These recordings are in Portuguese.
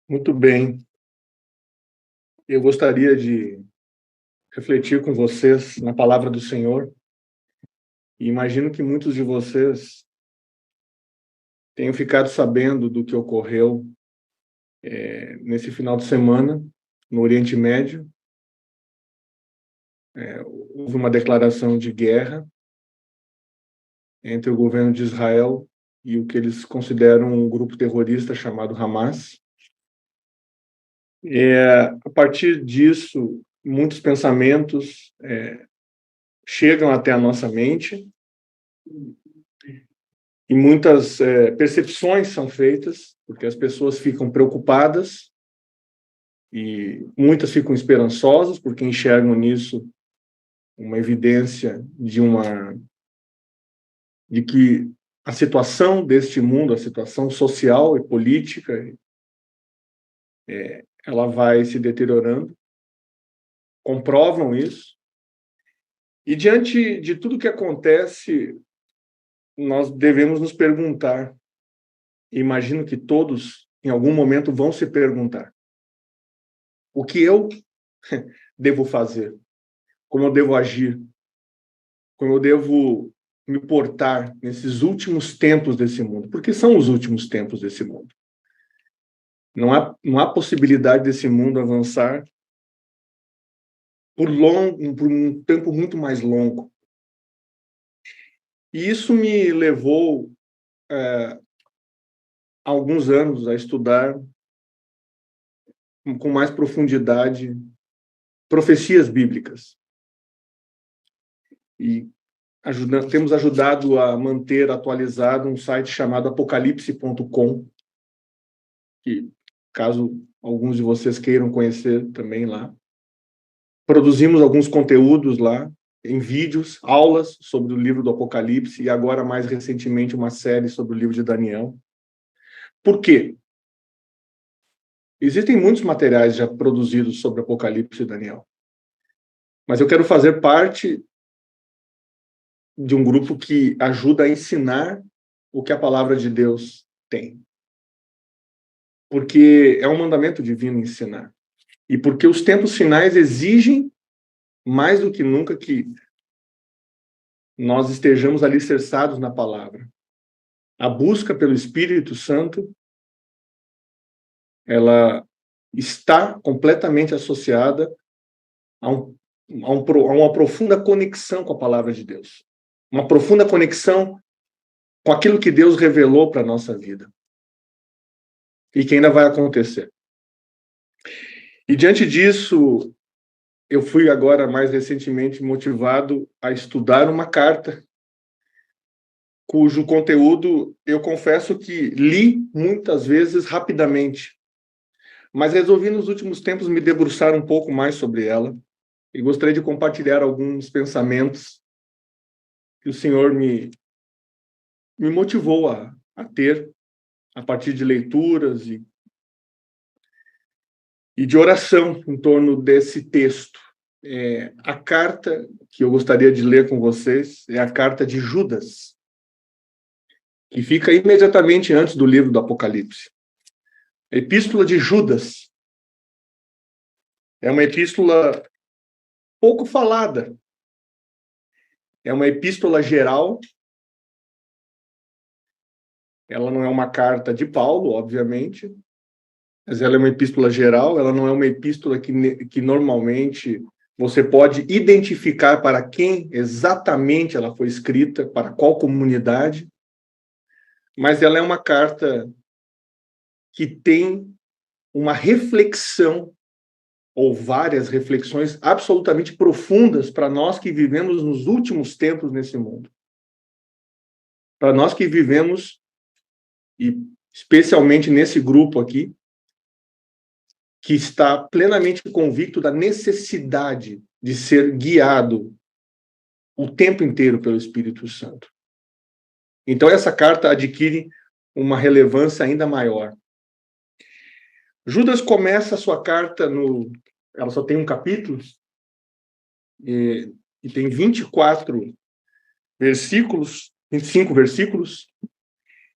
Muito bem. Eu gostaria de refletir com vocês na palavra do Senhor. E imagino que muitos de vocês tenham ficado sabendo do que ocorreu nesse final de semana no Oriente Médio. Houve uma declaração de guerra entre o governo de Israel e o que eles consideram um grupo terrorista chamado Hamas. A partir disso, muitos pensamentos chegam até a nossa mente e muitas percepções são feitas, porque as pessoas ficam preocupadas e muitas ficam esperançosas, porque enxergam nisso uma evidência de que a situação deste mundo, a situação social e política, ela vai se deteriorando, comprovam isso. E diante de tudo que acontece, nós devemos nos perguntar, e imagino que todos, em algum momento, vão se perguntar: o que eu devo fazer? Como eu devo agir? Como eu devo me portar nesses últimos tempos desse mundo? Porque são os últimos tempos desse mundo. Não há possibilidade desse mundo avançar por um tempo muito mais longo. E isso me levou há alguns anos a estudar com mais profundidade profecias bíblicas. E temos ajudado a manter atualizado um site chamado apocalipse.com, que, caso alguns de vocês queiram conhecer também lá. Produzimos alguns conteúdos lá, em vídeos, aulas sobre o livro do Apocalipse e agora, mais recentemente, uma série sobre o livro de Daniel. Por quê? Existem muitos materiais já produzidos sobre Apocalipse e Daniel, mas eu quero fazer parte de um grupo que ajuda a ensinar o que a palavra de Deus tem. Porque é um mandamento divino ensinar. E porque os tempos finais exigem, mais do que nunca, que nós estejamos alicerçados na palavra. A busca pelo Espírito Santo, ela está completamente associada a uma profunda conexão com a palavra de Deus. Uma profunda conexão com aquilo que Deus revelou para a nossa vida. E que ainda vai acontecer. E diante disso, eu fui agora, mais recentemente, motivado a estudar uma carta, cujo conteúdo, eu confesso que li muitas vezes rapidamente, mas resolvi nos últimos tempos me debruçar um pouco mais sobre ela e gostaria de compartilhar alguns pensamentos que o Senhor me motivou a ter a partir de leituras e de oração em torno desse texto. A carta que eu gostaria de ler com vocês é a carta de Judas, que fica imediatamente antes do livro do Apocalipse. A epístola de Judas é uma epístola pouco falada. É uma epístola geral. Ela não é uma carta de Paulo, obviamente, mas ela é uma epístola geral. Ela não é uma epístola que normalmente você pode identificar para quem exatamente ela foi escrita, para qual comunidade, mas ela é uma carta que tem uma reflexão, ou várias reflexões absolutamente profundas para nós que vivemos nos últimos tempos nesse mundo. Para nós que vivemos, e especialmente nesse grupo aqui, que está plenamente convicto da necessidade de ser guiado o tempo inteiro pelo Espírito Santo. Então, essa carta adquire uma relevância ainda maior. Judas começa a sua carta ela só tem um capítulo, e tem 24 versículos, 25 versículos.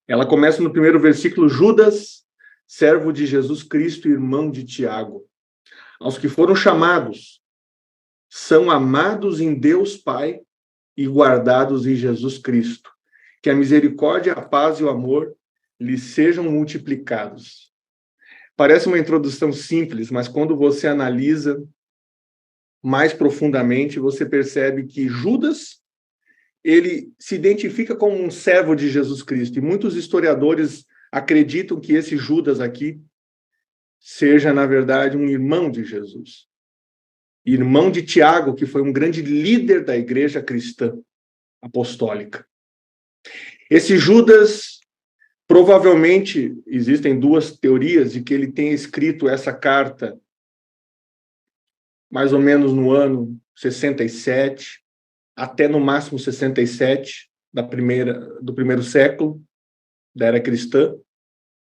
Ela começa no primeiro versículo: Judas, servo de Jesus Cristo, irmão de Tiago. Aos que foram chamados, são amados em Deus Pai e guardados em Jesus Cristo. Que a misericórdia, a paz e o amor lhes sejam multiplicados. Parece uma introdução simples, mas quando você analisa mais profundamente, você percebe que Judas, ele se identifica como um servo de Jesus Cristo. E muitos historiadores acreditam que esse Judas aqui seja, na verdade, um irmão de Jesus. Irmão de Tiago, que foi um grande líder da igreja cristã apostólica. Esse Judas, provavelmente, existem duas teorias de que ele tenha escrito essa carta mais ou menos no ano 67, até no máximo 67 do primeiro século da era cristã,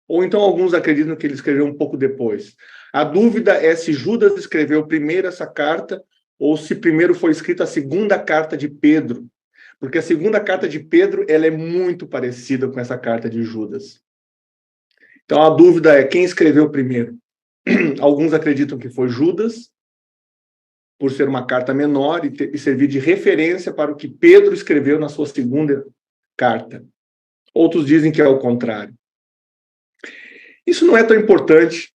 ou então alguns acreditam que ele escreveu um pouco depois. A dúvida é se Judas escreveu primeiro essa carta ou se primeiro foi escrita a segunda carta de Pedro, porque a segunda carta de Pedro ela é muito parecida com essa carta de Judas. Então a dúvida é quem escreveu primeiro. Alguns acreditam que foi Judas, por ser uma carta menor e servir de referência para o que Pedro escreveu na sua segunda carta. Outros dizem que é o contrário. Isso não é tão importante.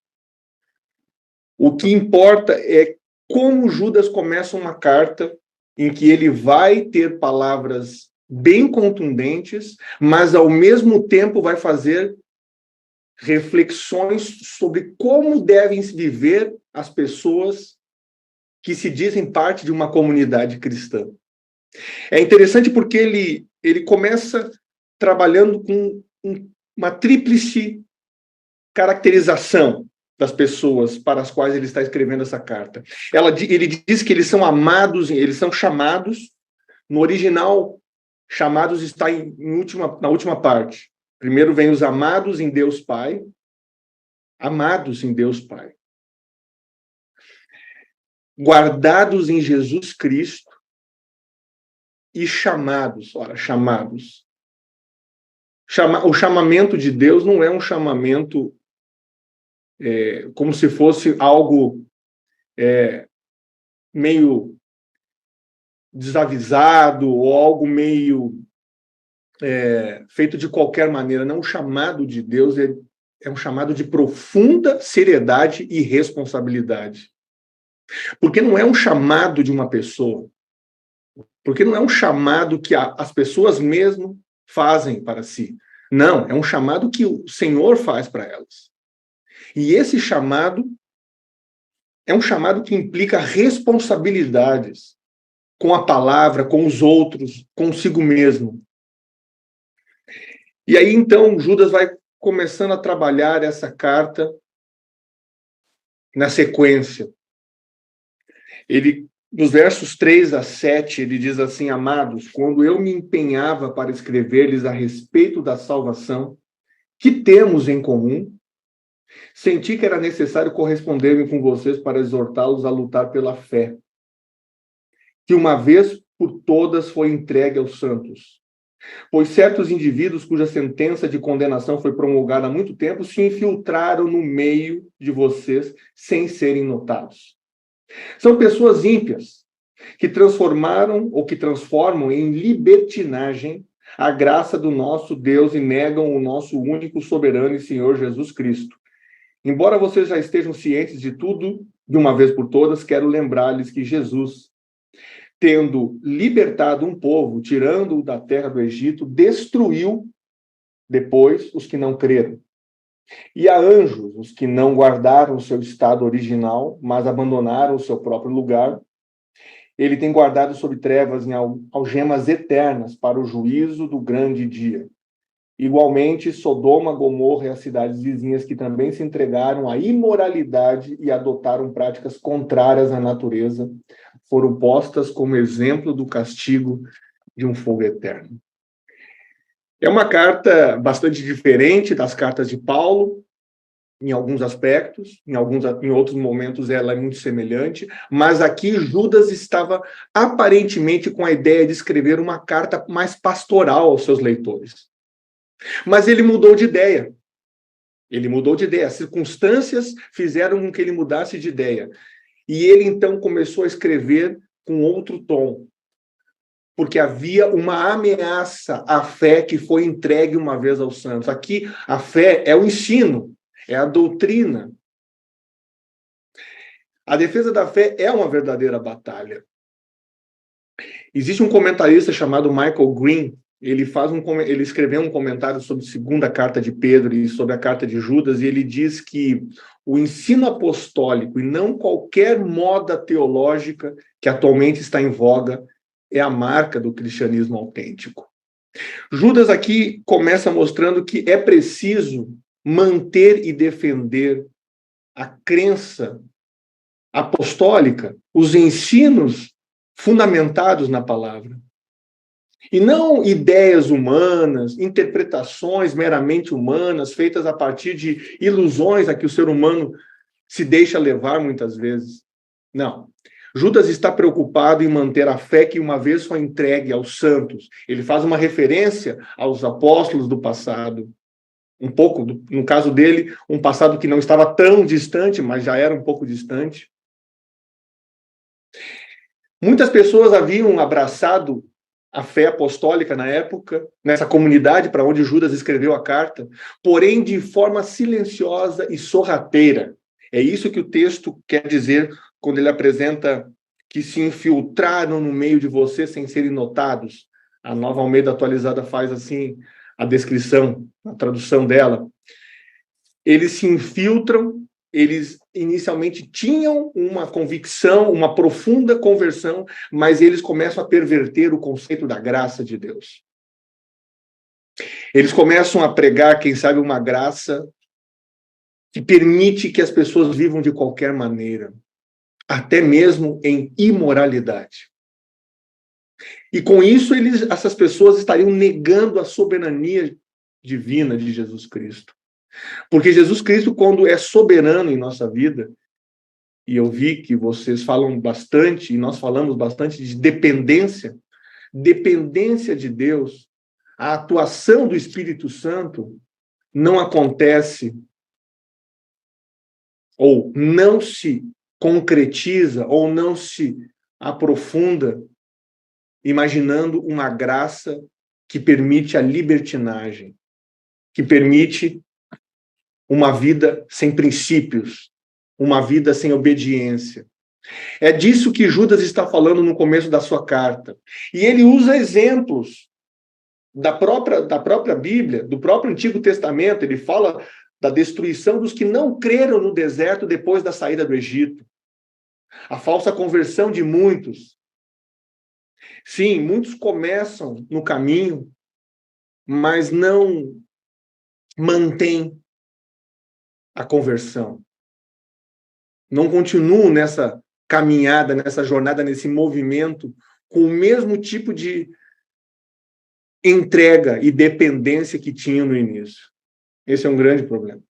O que importa é como Judas começa uma carta em que ele vai ter palavras bem contundentes, mas ao mesmo tempo vai fazer reflexões sobre como devem viver as pessoas que se dizem parte de uma comunidade cristã. É interessante porque ele começa trabalhando com uma tríplice caracterização das pessoas para as quais ele está escrevendo essa carta. Ele diz que eles são amados, eles são chamados. No original, chamados está na última parte. Primeiro vem os amados em Deus Pai. Amados em Deus Pai. Guardados em Jesus Cristo e chamados. Ora, chamados. O chamamento de Deus não é um chamamento como se fosse algo meio desavisado ou algo meio feito de qualquer maneira. Não, o chamado de Deus é um chamado de profunda seriedade e responsabilidade. Porque não é um chamado de uma pessoa. Porque não é um chamado que as pessoas mesmo fazem para si. Não, é um chamado que o Senhor faz para elas. E esse chamado é um chamado que implica responsabilidades com a palavra, com os outros, consigo mesmo. E aí, então, Judas vai começando a trabalhar essa carta na sequência. Nos versos 3 a 7, ele diz assim: amados, quando eu me empenhava para escrever-lhes a respeito da salvação que temos em comum, senti que era necessário corresponder-me com vocês para exortá-los a lutar pela fé, que uma vez por todas foi entregue aos santos. Pois certos indivíduos cuja sentença de condenação foi promulgada há muito tempo se infiltraram no meio de vocês sem serem notados. São pessoas ímpias que transformaram ou que transformam em libertinagem a graça do nosso Deus e negam o nosso único soberano e Senhor Jesus Cristo. Embora vocês já estejam cientes de tudo de uma vez por todas, quero lembrar-lhes que Jesus, tendo libertado um povo, tirando-o da terra do Egito, destruiu depois os que não creram. E a anjos, os que não guardaram o seu estado original, mas abandonaram o seu próprio lugar, ele tem guardado sob trevas em algemas eternas para o juízo do grande dia. Igualmente, Sodoma, Gomorra e as cidades vizinhas que também se entregaram à imoralidade e adotaram práticas contrárias à natureza, foram postas como exemplo do castigo de um fogo eterno. É uma carta bastante diferente das cartas de Paulo, em alguns aspectos, em outros momentos ela é muito semelhante, mas aqui Judas estava aparentemente com a ideia de escrever uma carta mais pastoral aos seus leitores. Mas ele mudou de ideia. Ele mudou de ideia. As circunstâncias fizeram com que ele mudasse de ideia. E ele, então, começou a escrever com outro tom, porque havia uma ameaça à fé que foi entregue uma vez aos santos. Aqui, a fé é o ensino, é a doutrina. A defesa da fé é uma verdadeira batalha. Existe um comentarista chamado Michael Green. Ele escreveu um comentário sobre a segunda carta de Pedro e sobre a carta de Judas, e ele diz que o ensino apostólico, e não qualquer moda teológica que atualmente está em voga, é a marca do cristianismo autêntico. Judas aqui começa mostrando que é preciso manter e defender a crença apostólica, os ensinos fundamentados na palavra. E não ideias humanas, interpretações meramente humanas, feitas a partir de ilusões a que o ser humano se deixa levar muitas vezes. Não. Judas está preocupado em manter a fé que uma vez foi entregue aos santos. Ele faz uma referência aos apóstolos do passado. Um pouco, no caso dele, um passado que não estava tão distante, mas já era um pouco distante. Muitas pessoas haviam abraçado a fé apostólica na época, nessa comunidade para onde Judas escreveu a carta, porém de forma silenciosa e sorrateira. É isso que o texto quer dizer quando ele apresenta que se infiltraram no meio de você sem serem notados. A Nova Almeida Atualizada faz assim a descrição, a tradução dela. Eles se infiltram, eles inicialmente tinham uma convicção, uma profunda conversão, mas eles começam a perverter o conceito da graça de Deus. Eles começam a pregar, quem sabe, uma graça que permite que as pessoas vivam de qualquer maneira, até mesmo em imoralidade. E com isso, essas pessoas estariam negando a soberania divina de Jesus Cristo. Porque Jesus Cristo, quando é soberano em nossa vida, e eu vi que vocês falam bastante, e nós falamos bastante de dependência de Deus, a atuação do Espírito Santo não acontece ou não se concretiza ou não se aprofunda imaginando uma graça que permite a libertinagem, que permite uma vida sem princípios, uma vida sem obediência. É disso que Judas está falando no começo da sua carta. E ele usa exemplos da própria Bíblia, do próprio Antigo Testamento. Ele fala da destruição dos que não creram no deserto depois da saída do Egito. A falsa conversão de muitos. Sim, muitos começam no caminho, mas não mantêm a conversão. Não continuam nessa caminhada, nessa jornada, nesse movimento, com o mesmo tipo de entrega e dependência que tinham no início. Esse é um grande problema.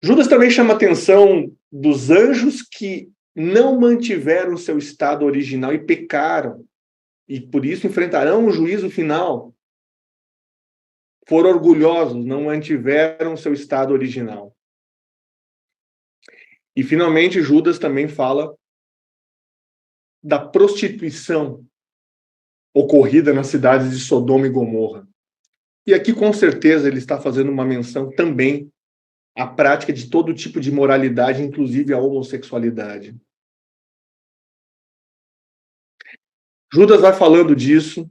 Judas também chama a atenção dos anjos que não mantiveram seu estado original e pecaram, e por isso enfrentarão o juízo final. Foram orgulhosos, não mantiveram seu estado original. E, finalmente, Judas também fala da prostituição ocorrida nas cidades de Sodoma e Gomorra. E aqui, com certeza, ele está fazendo uma menção também à prática de todo tipo de moralidade, inclusive a homossexualidade. Judas vai falando disso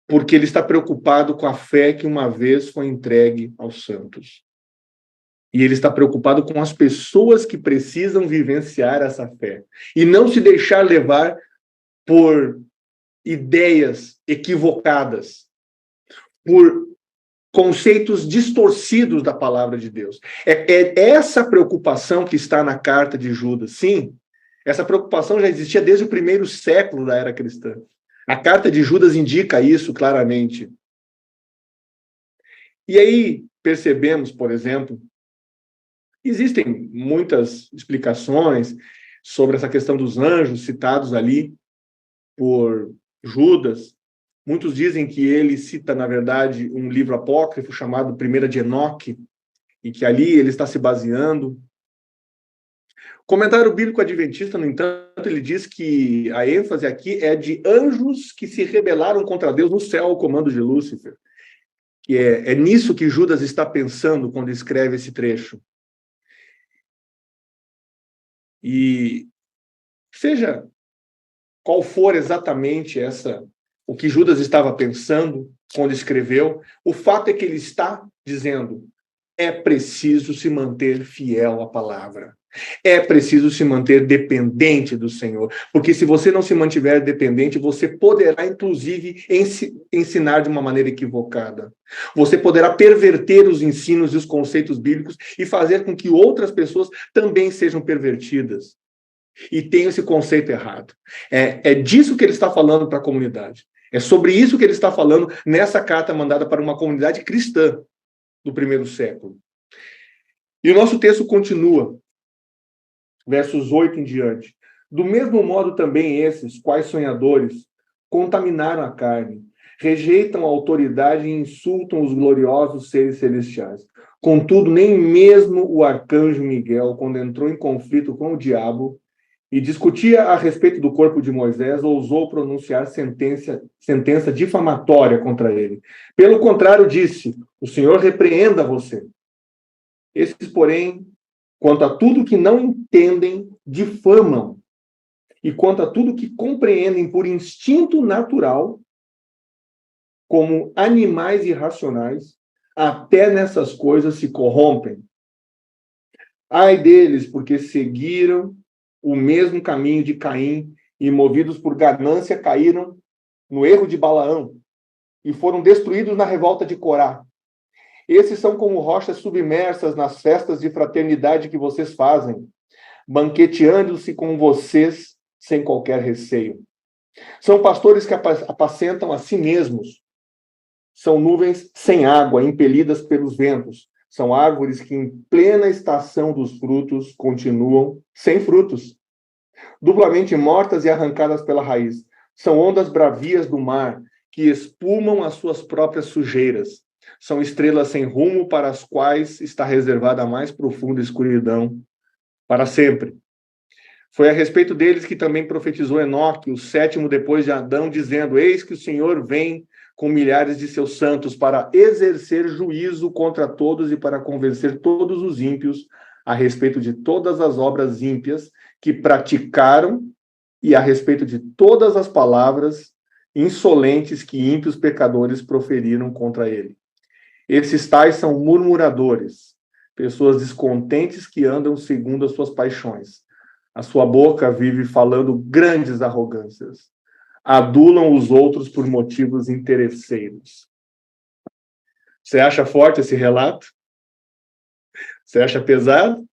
porque ele está preocupado com a fé que uma vez foi entregue aos santos. E ele está preocupado com as pessoas que precisam vivenciar essa fé. E não se deixar levar por ideias equivocadas, por conceitos distorcidos da palavra de Deus. É essa preocupação que está na carta de Judas. Sim, essa preocupação já existia desde o primeiro século da era cristã. A carta de Judas indica isso claramente. E aí percebemos, por exemplo, existem muitas explicações sobre essa questão dos anjos citados ali por Judas, Muitos dizem que ele cita, na verdade, um livro apócrifo chamado Primeira de Enoque, e que ali ele está se baseando. O comentário bíblico adventista, no entanto, ele diz que a ênfase aqui é de anjos que se rebelaram contra Deus no céu ao comando de Lúcifer. Que é nisso que Judas está pensando quando escreve esse trecho. E seja qual for exatamente o que Judas estava pensando quando escreveu, o fato é que ele está dizendo: é preciso se manter fiel à palavra. É preciso se manter dependente do Senhor. Porque se você não se mantiver dependente, você poderá, inclusive, ensinar de uma maneira equivocada. Você poderá perverter os ensinos e os conceitos bíblicos e fazer com que outras pessoas também sejam pervertidas e tenham esse conceito errado. É disso que ele está falando para a comunidade. É sobre isso que ele está falando nessa carta mandada para uma comunidade cristã do primeiro século. E o nosso texto continua, versos 8 em diante. Do mesmo modo também esses, quais sonhadores, contaminaram a carne, rejeitam a autoridade e insultam os gloriosos seres celestiais. Contudo, nem mesmo o arcanjo Miguel, quando entrou em conflito com o diabo e discutia a respeito do corpo de Moisés, ousou pronunciar sentença difamatória contra ele. Pelo contrário, disse: o Senhor repreenda você. Esses, porém, quanto a tudo que não entendem, difamam. E quanto a tudo que compreendem por instinto natural, como animais irracionais, até nessas coisas se corrompem. Ai deles, porque seguiram o mesmo caminho de Caim e, movidos por ganância, caíram no erro de Balaão e foram destruídos na revolta de Corá. Esses são como rochas submersas nas festas de fraternidade que vocês fazem, banqueteando-se com vocês sem qualquer receio. São pastores que apacentam a si mesmos. São nuvens sem água, impelidas pelos ventos. São árvores que, em plena estação dos frutos, continuam sem frutos. Duplamente mortas e arrancadas pela raiz. São ondas bravias do mar, que espumam as suas próprias sujeiras. São estrelas sem rumo para as quais está reservada a mais profunda escuridão para sempre. Foi a respeito deles que também profetizou Enoque, o sétimo depois de Adão, dizendo: eis que o Senhor vem com milhares de seus santos para exercer juízo contra todos e para convencer todos os ímpios a respeito de todas as obras ímpias que praticaram e a respeito de todas as palavras insolentes que ímpios pecadores proferiram contra ele. Esses tais são murmuradores, pessoas descontentes que andam segundo as suas paixões. A sua boca vive falando grandes arrogâncias. Adulam os outros por motivos interesseiros. Você acha forte esse relato? Você acha pesado?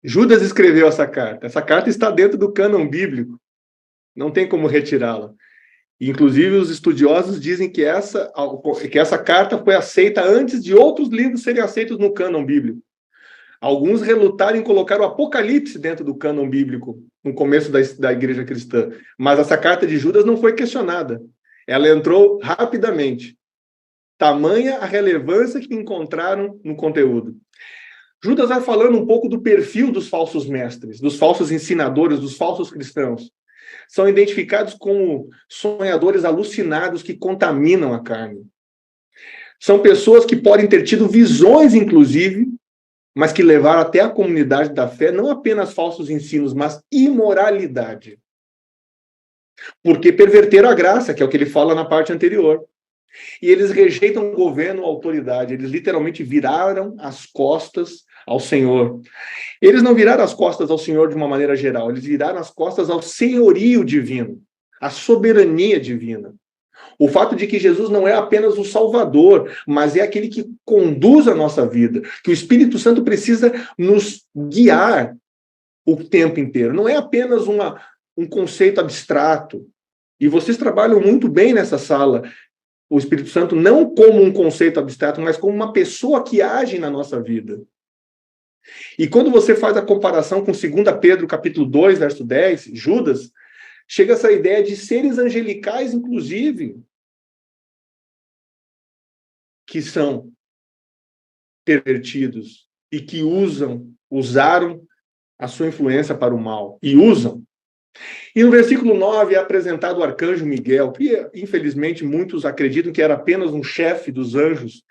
Judas escreveu essa carta. Essa carta está dentro do cânon bíblico. Não tem como retirá-la. Inclusive, os estudiosos dizem que essa carta foi aceita antes de outros livros serem aceitos no cânon bíblico. Alguns relutaram em colocar o Apocalipse dentro do cânon bíblico, no começo da igreja cristã. Mas essa carta de Judas não foi questionada. Ela entrou rapidamente. Tamanha a relevância que encontraram no conteúdo. Judas vai falando um pouco do perfil dos falsos mestres, dos falsos ensinadores, dos falsos cristãos. São identificados como sonhadores alucinados que contaminam a carne. São pessoas que podem ter tido visões, inclusive, mas que levaram até a comunidade da fé não apenas falsos ensinos, mas imoralidade. Porque perverteram a graça, que é o que ele fala na parte anterior. E eles rejeitam o governo, a autoridade. Eles literalmente viraram as costas ao Senhor. Eles não viraram as costas ao Senhor de uma maneira geral. Eles viraram as costas ao senhorio divino, à soberania divina. O fato de que Jesus não é apenas o Salvador, mas é aquele que conduz a nossa vida. Que o Espírito Santo precisa nos guiar o tempo inteiro. Não é apenas um conceito abstrato. E vocês trabalham muito bem nessa sala. O Espírito Santo não como um conceito abstrato, mas como uma pessoa que age na nossa vida. E quando você faz a comparação com 2 Pedro, capítulo 2, verso 10, Judas, chega essa ideia de seres angelicais, inclusive, que são pervertidos e que usaram a sua influência para o mal, e usam. E no versículo 9 é apresentado o arcanjo Miguel, que infelizmente muitos acreditam que era apenas um chefe dos anjos,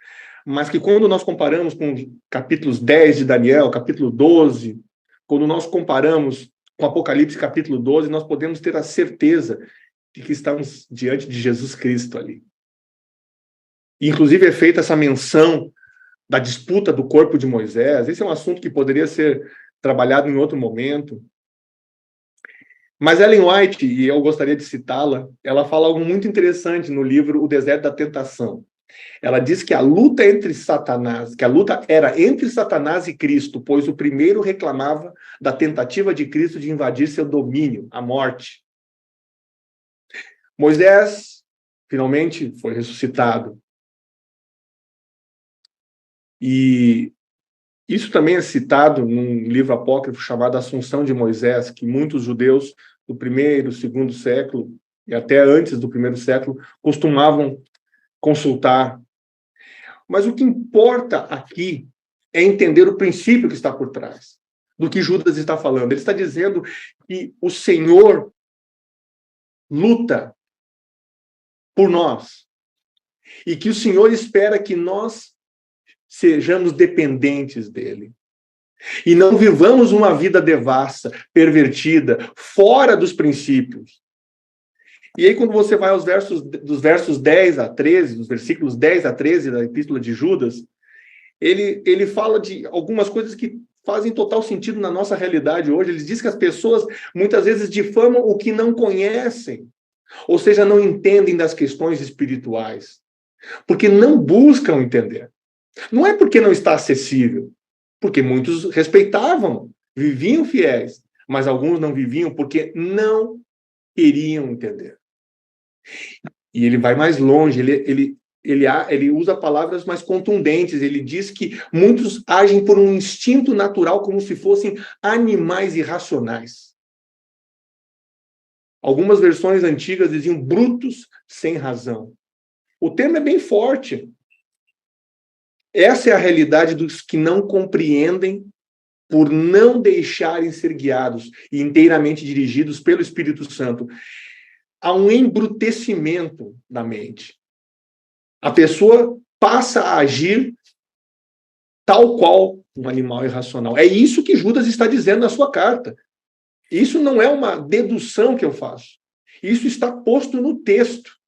mas que quando nós comparamos com capítulos 10 de Daniel, capítulo 12, quando nós comparamos com Apocalipse capítulo 12, nós podemos ter a certeza de que estamos diante de Jesus Cristo ali. E, inclusive é feita essa menção da disputa do corpo de Moisés. Esse é um assunto que poderia ser trabalhado em outro momento. Mas Ellen White, e eu gostaria de citá-la, ela fala algo muito interessante no livro O Deserto da Tentação. Ela diz que a luta era entre Satanás e Cristo, pois o primeiro reclamava da tentativa de Cristo de invadir seu domínio, a morte. Moisés finalmente foi ressuscitado. E isso também é citado num livro apócrifo chamado Assunção de Moisés, que muitos judeus do primeiro, segundo século, e até antes do primeiro século, costumavam consultar. Mas o que importa aqui é entender o princípio que está por trás do que Judas está falando. Ele está dizendo que o Senhor luta por nós e que o Senhor espera que nós sejamos dependentes dele. E não vivamos uma vida devassa, pervertida, fora dos princípios. E aí, quando você vai aos dos versos 10 a 13, dos versículos 10 a 13 da Epístola de Judas, ele fala de algumas coisas que fazem total sentido na nossa realidade hoje. Ele diz que as pessoas, muitas vezes, difamam o que não conhecem, ou seja, não entendem das questões espirituais, porque não buscam entender. Não é porque não está acessível, porque muitos respeitavam, viviam fiéis, mas alguns não viviam porque não queriam entender. E ele vai mais longe, ele usa palavras mais contundentes, ele diz que muitos agem por um instinto natural como se fossem animais irracionais. Algumas versões antigas diziam brutos sem razão. O termo é bem forte. Essa é a realidade dos que não compreendem por não deixarem ser guiados e inteiramente dirigidos pelo Espírito Santo. Há um embrutecimento da mente. A pessoa passa a agir tal qual um animal irracional. É isso que Judas está dizendo na sua carta. Isso não é uma dedução que eu faço. Isso está posto no texto.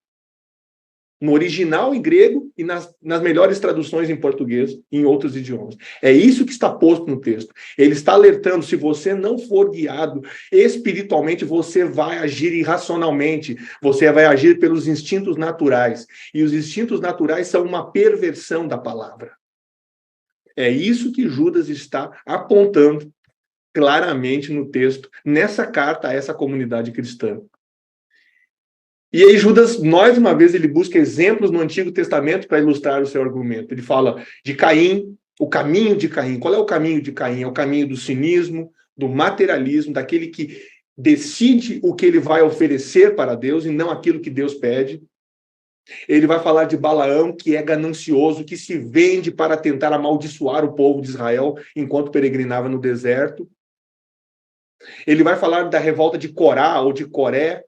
No original em grego e nas melhores traduções em português e em outros idiomas. É isso que está posto no texto. Ele está alertando, se você não for guiado espiritualmente, você vai agir irracionalmente, você vai agir pelos instintos naturais. E os instintos naturais são uma perversão da palavra. É isso que Judas está apontando claramente no texto, nessa carta a essa comunidade cristã. E aí Judas, mais uma vez, ele busca exemplos no Antigo Testamento para ilustrar o seu argumento. Ele fala de Caim, o caminho de Caim. Qual é o caminho de Caim? É o caminho do cinismo, do materialismo, daquele que decide o que ele vai oferecer para Deus e não aquilo que Deus pede. Ele vai falar de Balaão, que é ganancioso, que se vende para tentar amaldiçoar o povo de Israel enquanto peregrinava no deserto. Ele vai falar da revolta de Corá ou de Coré,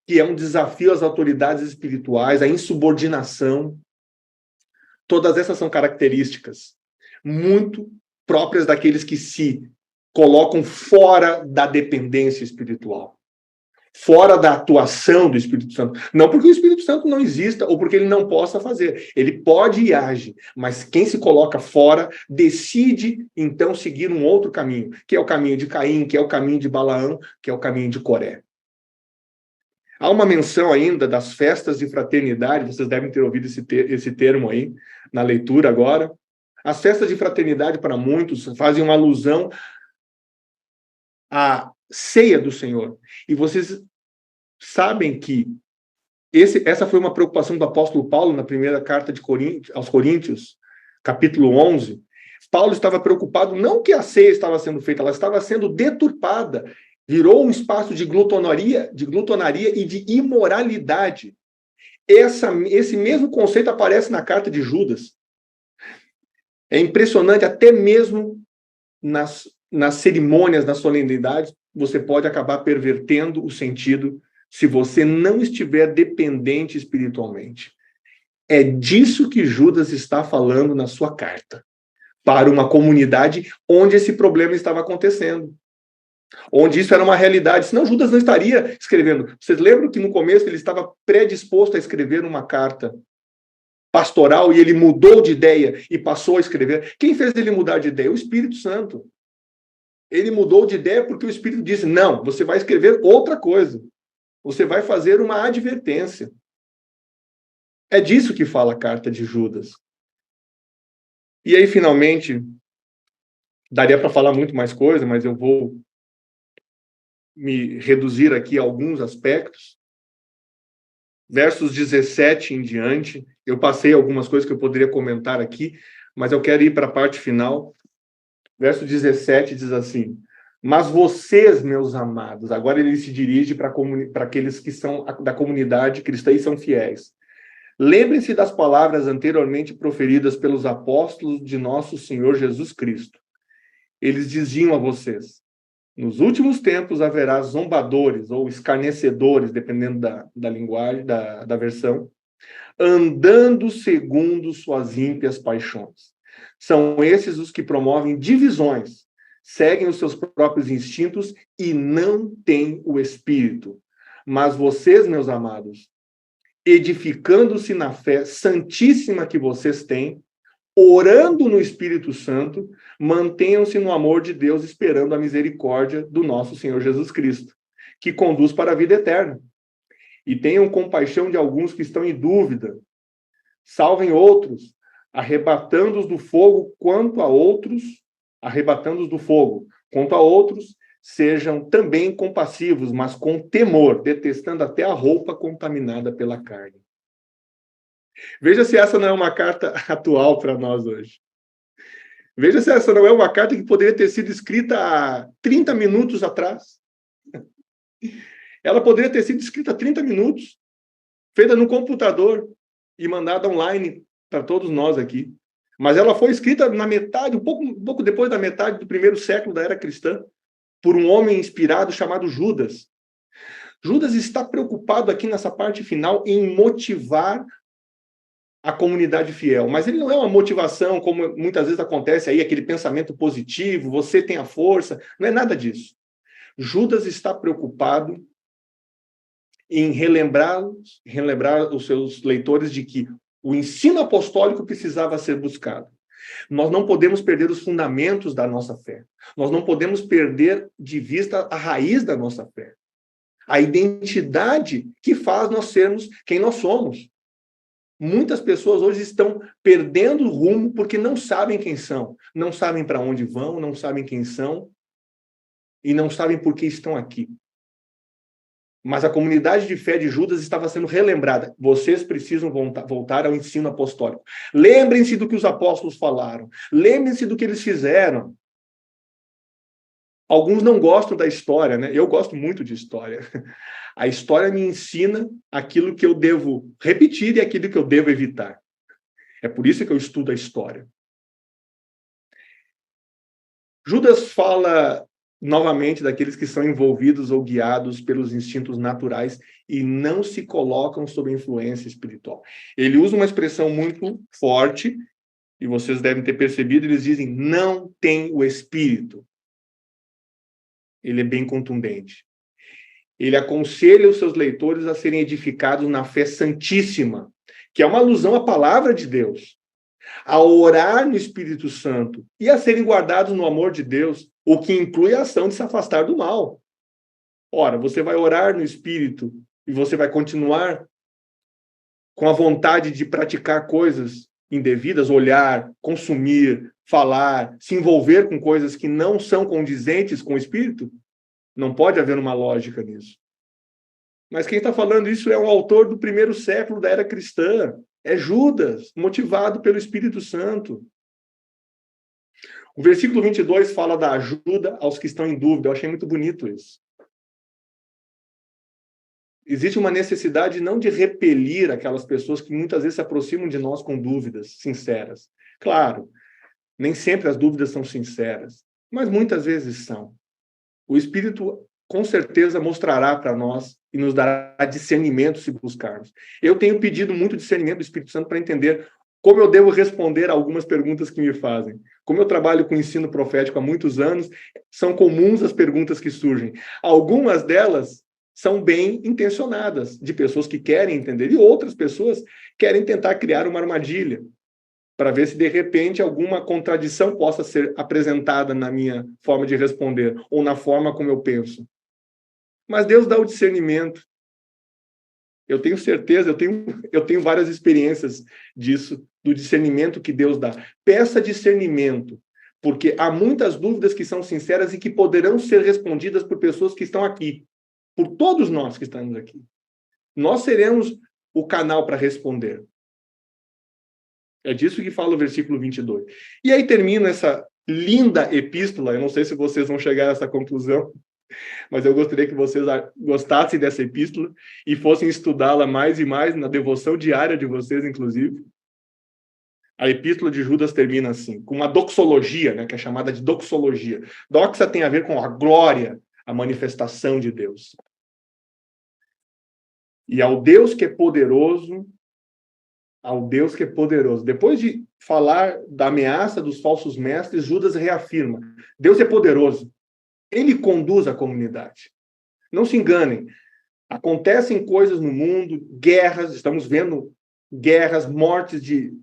que é um desafio às autoridades espirituais, a insubordinação. Todas essas são características muito próprias daqueles que se colocam fora da dependência espiritual, fora da atuação do Espírito Santo. Não porque o Espírito Santo não exista ou porque ele não possa fazer. Ele pode e age, mas quem se coloca fora decide, então, seguir um outro caminho, que é o caminho de Caim, que é o caminho de Balaão, que é o caminho de Coré. Há uma menção ainda das festas de fraternidade, vocês devem ter ouvido esse termo aí na leitura agora. As festas de fraternidade, para muitos, fazem uma alusão à ceia do Senhor. E vocês sabem que essa foi uma preocupação do apóstolo Paulo na primeira carta aos Coríntios, capítulo 11. Paulo estava preocupado não que a ceia estava sendo feita, ela estava sendo deturpada. Virou um espaço de glutonaria e de imoralidade. Esse mesmo conceito aparece na carta de Judas. É impressionante, até mesmo nas cerimônias, nas solenidades, você pode acabar pervertendo o sentido se você não estiver dependente espiritualmente. É disso que Judas está falando na sua carta, para uma comunidade onde esse problema estava acontecendo, onde isso era uma realidade, senão Judas não estaria escrevendo. Vocês lembram que no começo ele estava predisposto a escrever uma carta pastoral e ele mudou de ideia e passou a escrever? Quem fez ele mudar de ideia? O Espírito Santo. Ele mudou de ideia porque o Espírito disse, não, você vai escrever outra coisa. Você vai fazer uma advertência. É disso que fala a carta de Judas. E aí, finalmente, daria para falar muito mais coisa, mas eu vou me reduzir aqui a alguns aspectos. Versos 17 em diante, eu passei algumas coisas que eu poderia comentar aqui, mas eu quero ir para a parte final. Verso 17 diz assim, mas vocês, meus amados, agora ele se dirige para aqueles que são da comunidade cristã e são fiéis. Lembrem-se das palavras anteriormente proferidas pelos apóstolos de nosso Senhor Jesus Cristo. Eles diziam a vocês, nos últimos tempos haverá zombadores ou escarnecedores, dependendo da linguagem, da versão, andando segundo suas ímpias paixões. São esses os que promovem divisões, seguem os seus próprios instintos e não têm o Espírito. Mas vocês, meus amados, edificando-se na fé santíssima que vocês têm, orando no Espírito Santo, mantenham-se no amor de Deus, esperando a misericórdia do nosso Senhor Jesus Cristo, que conduz para a vida eterna. E tenham compaixão de alguns que estão em dúvida. Salvem outros, arrebatando-os do fogo, Quanto a outros, sejam também compassivos, mas com temor, detestando até a roupa contaminada pela carne. Veja se essa não é uma carta atual para nós hoje. Veja se essa não é uma carta que poderia ter sido escrita há 30 minutos atrás. Ela poderia ter sido escrita há 30 minutos, feita no computador e mandada online para todos nós aqui. Mas ela foi escrita na metade, um pouco depois da metade do primeiro século da era cristã, por um homem inspirado chamado Judas. Judas está preocupado aqui nessa parte final em motivar a comunidade fiel, mas ele não é uma motivação como muitas vezes acontece aí, aquele pensamento positivo, você tem a força, não é nada disso. Judas está preocupado em relembrar os seus leitores de que o ensino apostólico precisava ser buscado. Nós não podemos perder os fundamentos da nossa fé. Nós não podemos perder de vista a raiz da nossa fé. A identidade que faz nós sermos quem nós somos. Muitas pessoas hoje estão perdendo o rumo porque não sabem quem são, não sabem para onde vão, não sabem quem são e não sabem por que estão aqui. Mas a comunidade de fé de Judas estava sendo relembrada. Vocês precisam voltar ao ensino apostólico. Lembrem-se do que os apóstolos falaram. Lembrem-se do que eles fizeram. Alguns não gostam da história, né? Eu gosto muito de história. A história me ensina aquilo que eu devo repetir e aquilo que eu devo evitar. É por isso que eu estudo a história. Judas fala novamente daqueles que são envolvidos ou guiados pelos instintos naturais e não se colocam sob influência espiritual. Ele usa uma expressão muito forte, e vocês devem ter percebido, eles dizem, não tem o Espírito. Ele é bem contundente. Ele aconselha os seus leitores a serem edificados na fé santíssima, que é uma alusão à palavra de Deus, a orar no Espírito Santo e a serem guardados no amor de Deus, o que inclui a ação de se afastar do mal. Ora, você vai orar no Espírito e você vai continuar com a vontade de praticar coisas indevidas, olhar, consumir, falar, se envolver com coisas que não são condizentes com o Espírito? Não pode haver uma lógica nisso. Mas quem está falando isso é um autor do primeiro século da era cristã. É Judas, motivado pelo Espírito Santo. O versículo 22 fala da ajuda aos que estão em dúvida. Eu achei muito bonito isso. existe uma necessidade não de repelir aquelas pessoas que muitas vezes se aproximam de nós com dúvidas sinceras. Claro, nem sempre as dúvidas são sinceras, mas muitas vezes são. O Espírito, com certeza, mostrará para nós e nos dará discernimento se buscarmos. Eu tenho pedido muito discernimento do Espírito Santo para entender como eu devo responder a algumas perguntas que me fazem. Como eu trabalho com ensino profético há muitos anos, são comuns as perguntas que surgem. Algumas delas são bem intencionadas, de pessoas que querem entender, e outras pessoas querem tentar criar uma armadilha, para ver se, de repente, alguma contradição possa ser apresentada na minha forma de responder, ou na forma como eu penso. Mas Deus dá o discernimento. Eu tenho certeza, eu tenho várias experiências disso, do discernimento que Deus dá. Peça discernimento, porque há muitas dúvidas que são sinceras e que poderão ser respondidas por pessoas que estão aqui, por todos nós que estamos aqui. Nós seremos o canal para responder. É disso que fala o versículo 22. E aí termina essa linda epístola. Eu não sei se vocês vão chegar a essa conclusão, mas eu gostaria que vocês gostassem dessa epístola e fossem estudá-la mais e mais na devoção diária de vocês, inclusive. A epístola de Judas termina assim, com uma doxologia, né, que é chamada de doxologia. Doxa tem a ver com a glória, a manifestação de Deus. E ao Deus que é poderoso, depois de falar da ameaça dos falsos mestres, Judas reafirma: Deus é poderoso. Ele conduz a comunidade. Não se enganem. Acontecem coisas no mundo, guerras, estamos vendo guerras, mortes de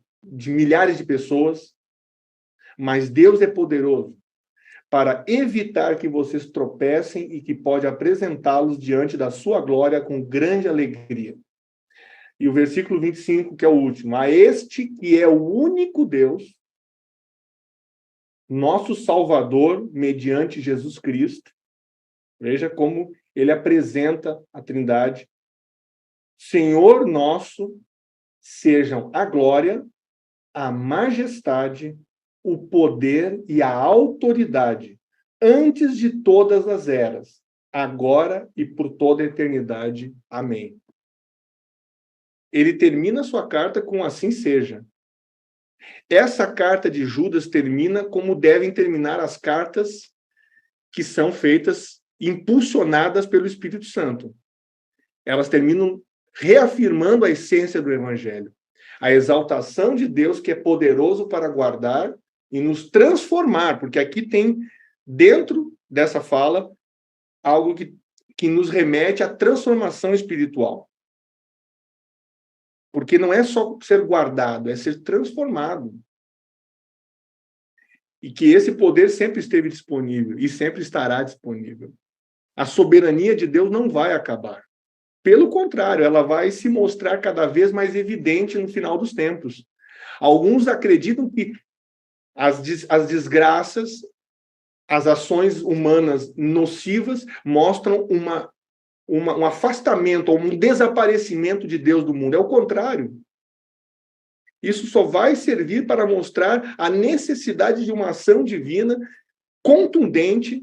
milhares de pessoas, mas Deus é poderoso para evitar que vocês tropecem e que pode apresentá-los diante da sua glória com grande alegria. E o versículo 25, que é o último: a este que é o único Deus, nosso Salvador, mediante Jesus Cristo. Veja como ele apresenta a Trindade. Senhor nosso, sejam a glória, a majestade, o poder e a autoridade, antes de todas as eras, agora e por toda a eternidade. Amém. Ele termina sua carta com assim seja. Essa carta de Judas termina como devem terminar as cartas que são feitas, impulsionadas pelo Espírito Santo. Elas terminam reafirmando a essência do Evangelho. A exaltação de Deus que é poderoso para guardar e nos transformar, porque aqui tem, dentro dessa fala, algo que nos remete à transformação espiritual. Porque não é só ser guardado, é ser transformado. E que esse poder sempre esteve disponível e sempre estará disponível. A soberania de Deus não vai acabar. Pelo contrário, ela vai se mostrar cada vez mais evidente no final dos tempos. Alguns acreditam que as desgraças, as ações humanas nocivas mostram um afastamento ou um desaparecimento de Deus do mundo. É o contrário. Isso só vai servir para mostrar a necessidade de uma ação divina contundente,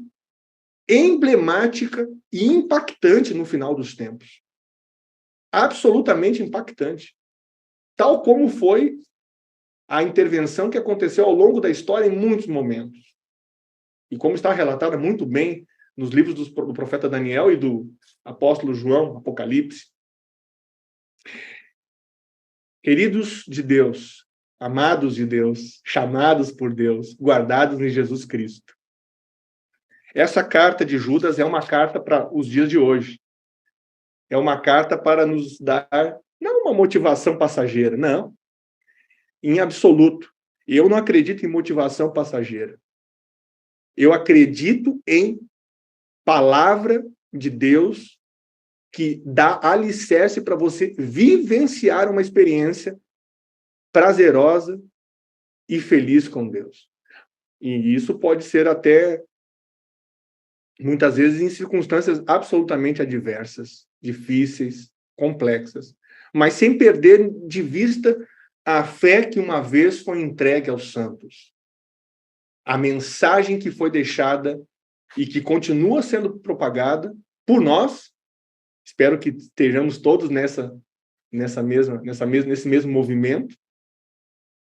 emblemática e impactante no final dos tempos. Absolutamente impactante. Tal como foi a intervenção que aconteceu ao longo da história em muitos momentos. E como está relatada muito bem nos livros do profeta Daniel e do apóstolo João, Apocalipse. Queridos de Deus, amados de Deus, chamados por Deus, guardados em Jesus Cristo. Essa carta de Judas é uma carta para os dias de hoje. É uma carta para nos dar, não uma motivação passageira, não. Em absoluto. Eu não acredito em motivação passageira. Eu acredito em palavra de Deus que dá alicerce para você vivenciar uma experiência prazerosa e feliz com Deus. E isso pode ser até, muitas vezes, em circunstâncias absolutamente adversas, difíceis, complexas, mas sem perder de vista a fé que uma vez foi entregue aos santos. A mensagem que foi deixada e que continua sendo propagada por nós Espero que estejamos todos nesse mesmo movimento.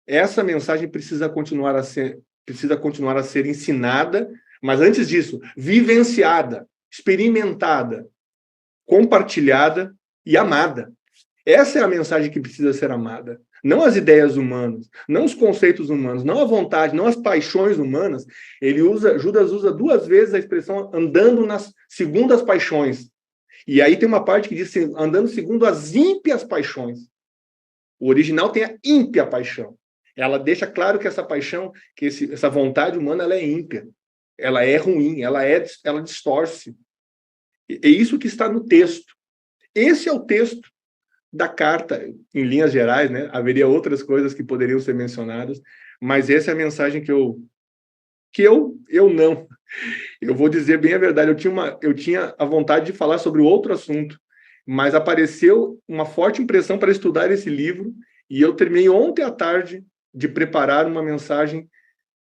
Essa mensagem precisa continuar a ser ensinada, mas antes disso, vivenciada, experimentada, compartilhada e amada. Essa é a mensagem que precisa ser amada. Não as ideias humanas, não os conceitos humanos, não a vontade, não as paixões humanas. Judas usa 2 vezes a expressão andando segundo as paixões. E aí tem uma parte que diz assim, andando segundo as ímpias paixões. O original tem a ímpia paixão. Ela deixa claro que essa paixão, essa vontade humana, ela é ímpia. Ela é ruim, ela distorce. É isso que está no texto. Esse é o texto da carta, em linhas gerais, né? Haveria outras coisas que poderiam ser mencionadas, mas essa é a mensagem que eu não. Eu vou dizer bem a verdade, eu tinha a vontade de falar sobre outro assunto, mas apareceu uma forte impressão para estudar esse livro, e eu terminei ontem à tarde de preparar uma mensagem,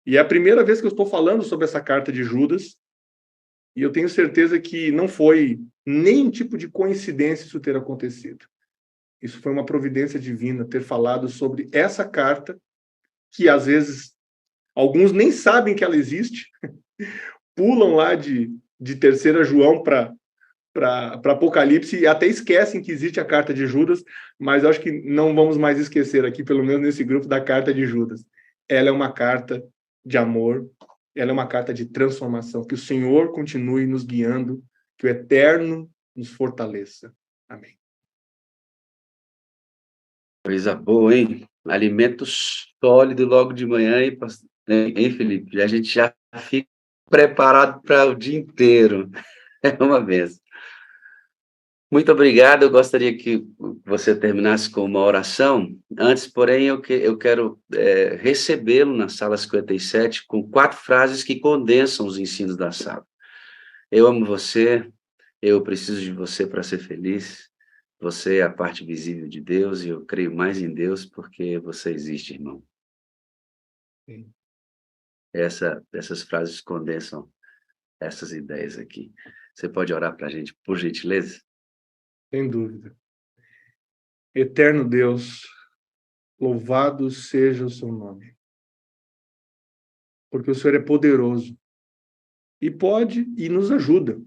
e é a primeira vez que eu estou falando sobre essa carta de Judas, e eu tenho certeza que não foi nenhum tipo de coincidência isso ter acontecido. Isso foi uma providência divina, ter falado sobre essa carta, que às vezes alguns nem sabem que ela existe, pulam lá de 3 João para Apocalipse e até esquecem que existe a carta de Judas, mas acho que não vamos mais esquecer aqui, pelo menos nesse grupo, da carta de Judas. Ela é uma carta de amor, ela é uma carta de transformação, que o Senhor continue nos guiando, que o Eterno nos fortaleça. Amém. Coisa boa, hein? Alimento sólido logo de manhã, hein, Felipe? A gente já fica preparado para o dia inteiro. É uma vez. Muito obrigado. Eu gostaria que você terminasse com uma oração. Antes, porém, eu quero recebê-lo na sala 57 com 4 frases que condensam os ensinos da sala. Eu amo você, eu preciso de você para ser feliz. Você é a parte visível de Deus e eu creio mais em Deus porque você existe, irmão. Sim. Essas frases condensam essas ideias aqui. Você pode orar para a gente, por gentileza? Sem dúvida. Eterno Deus, louvado seja o seu nome, porque o Senhor é poderoso e pode e nos ajuda,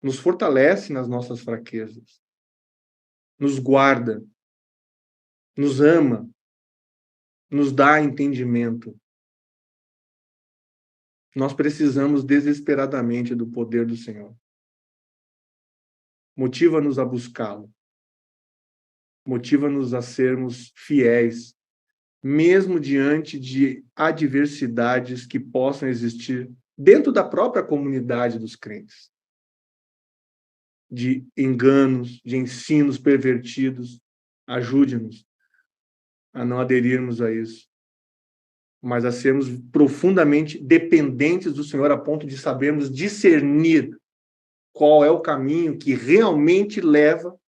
nos fortalece nas nossas fraquezas, nos guarda, nos ama, nos dá entendimento. Nós precisamos desesperadamente do poder do Senhor. Motiva-nos a buscá-lo. Motiva-nos a sermos fiéis, mesmo diante de adversidades que possam existir dentro da própria comunidade dos crentes. De enganos, de ensinos pervertidos. Ajude-nos a não aderirmos a isso, mas a sermos profundamente dependentes do Senhor a ponto de sabermos discernir qual é o caminho que realmente leva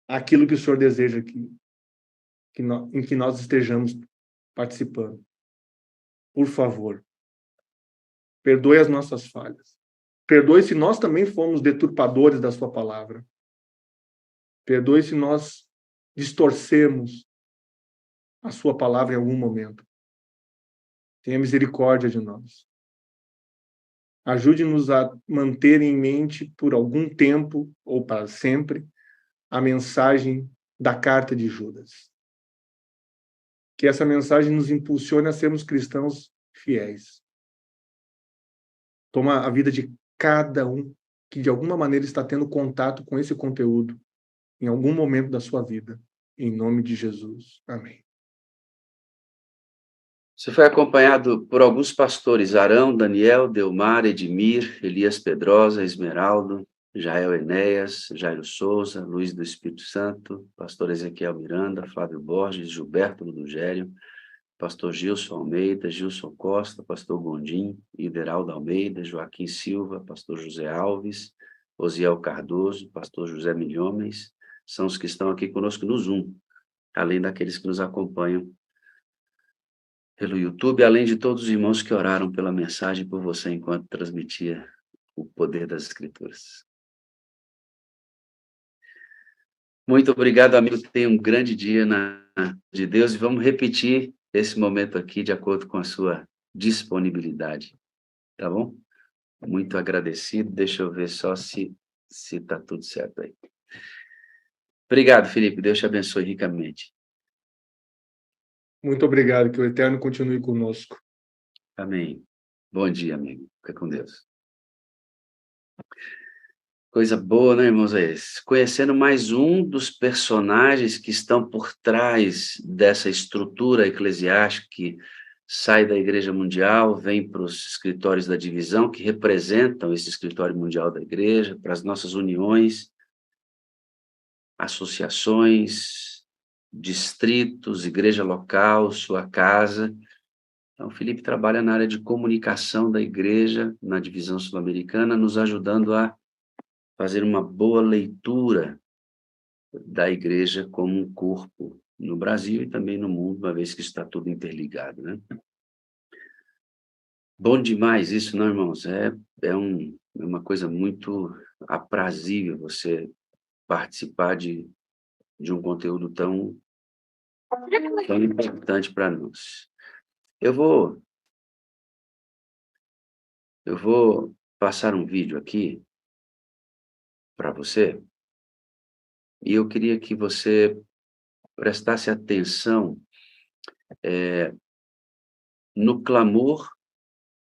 àquilo que o Senhor deseja em que nós estejamos participando. Por favor, perdoe as nossas falhas. Perdoe se nós também fomos deturpadores da sua palavra. Perdoe se nós distorcemos a sua palavra em algum momento. Tenha misericórdia de nós. Ajude-nos a manter em mente por algum tempo ou para sempre a mensagem da carta de Judas. Que essa mensagem nos impulsione a sermos cristãos fiéis. Toma a vida de cada um que de alguma maneira está tendo contato com esse conteúdo em algum momento da sua vida. Em nome de Jesus. Amém. Você foi acompanhado por alguns pastores: Arão, Daniel, Delmar, Edmir, Elias Pedrosa, Esmeraldo, Jael Enéas, Jairo Souza, Luiz do Espírito Santo, pastor Ezequiel Miranda, Flávio Borges, Gilberto Ludogério, pastor Gilson Almeida, Gilson Costa, pastor Gondim, Ideraldo Almeida, Joaquim Silva, pastor José Alves, Osiel Cardoso, pastor José Milhomens, são os que estão aqui conosco no Zoom, além daqueles que nos acompanham pelo YouTube, além de todos os irmãos que oraram pela mensagem por você enquanto transmitia o poder das Escrituras. Muito obrigado, amigo. Tenha um grande dia de Deus e vamos repetir esse momento aqui de acordo com a sua disponibilidade, tá bom? Muito agradecido. Deixa eu ver só se tá tudo certo aí. Obrigado, Felipe. Deus te abençoe ricamente. Muito obrigado, que o Eterno continue conosco. Amém. Bom dia, amigo. Fica com Deus. Coisa boa, né, irmãos? Conhecendo mais um dos personagens que estão por trás dessa estrutura eclesiástica que sai da Igreja Mundial, vem para os escritórios da divisão, que representam esse escritório mundial da Igreja, para as nossas uniões, associações, distritos, igreja local, sua casa. Então, o Felipe trabalha na área de comunicação da Igreja, na divisão sul-americana, nos ajudando a fazer uma boa leitura da igreja como um corpo no Brasil e também no mundo, uma vez que está tudo interligado, né? Bom demais isso, não, irmãos? É uma coisa muito aprazível você participar de um conteúdo tão importante para nós. Eu vou passar um vídeo aqui para você, e eu queria que você prestasse atenção no clamor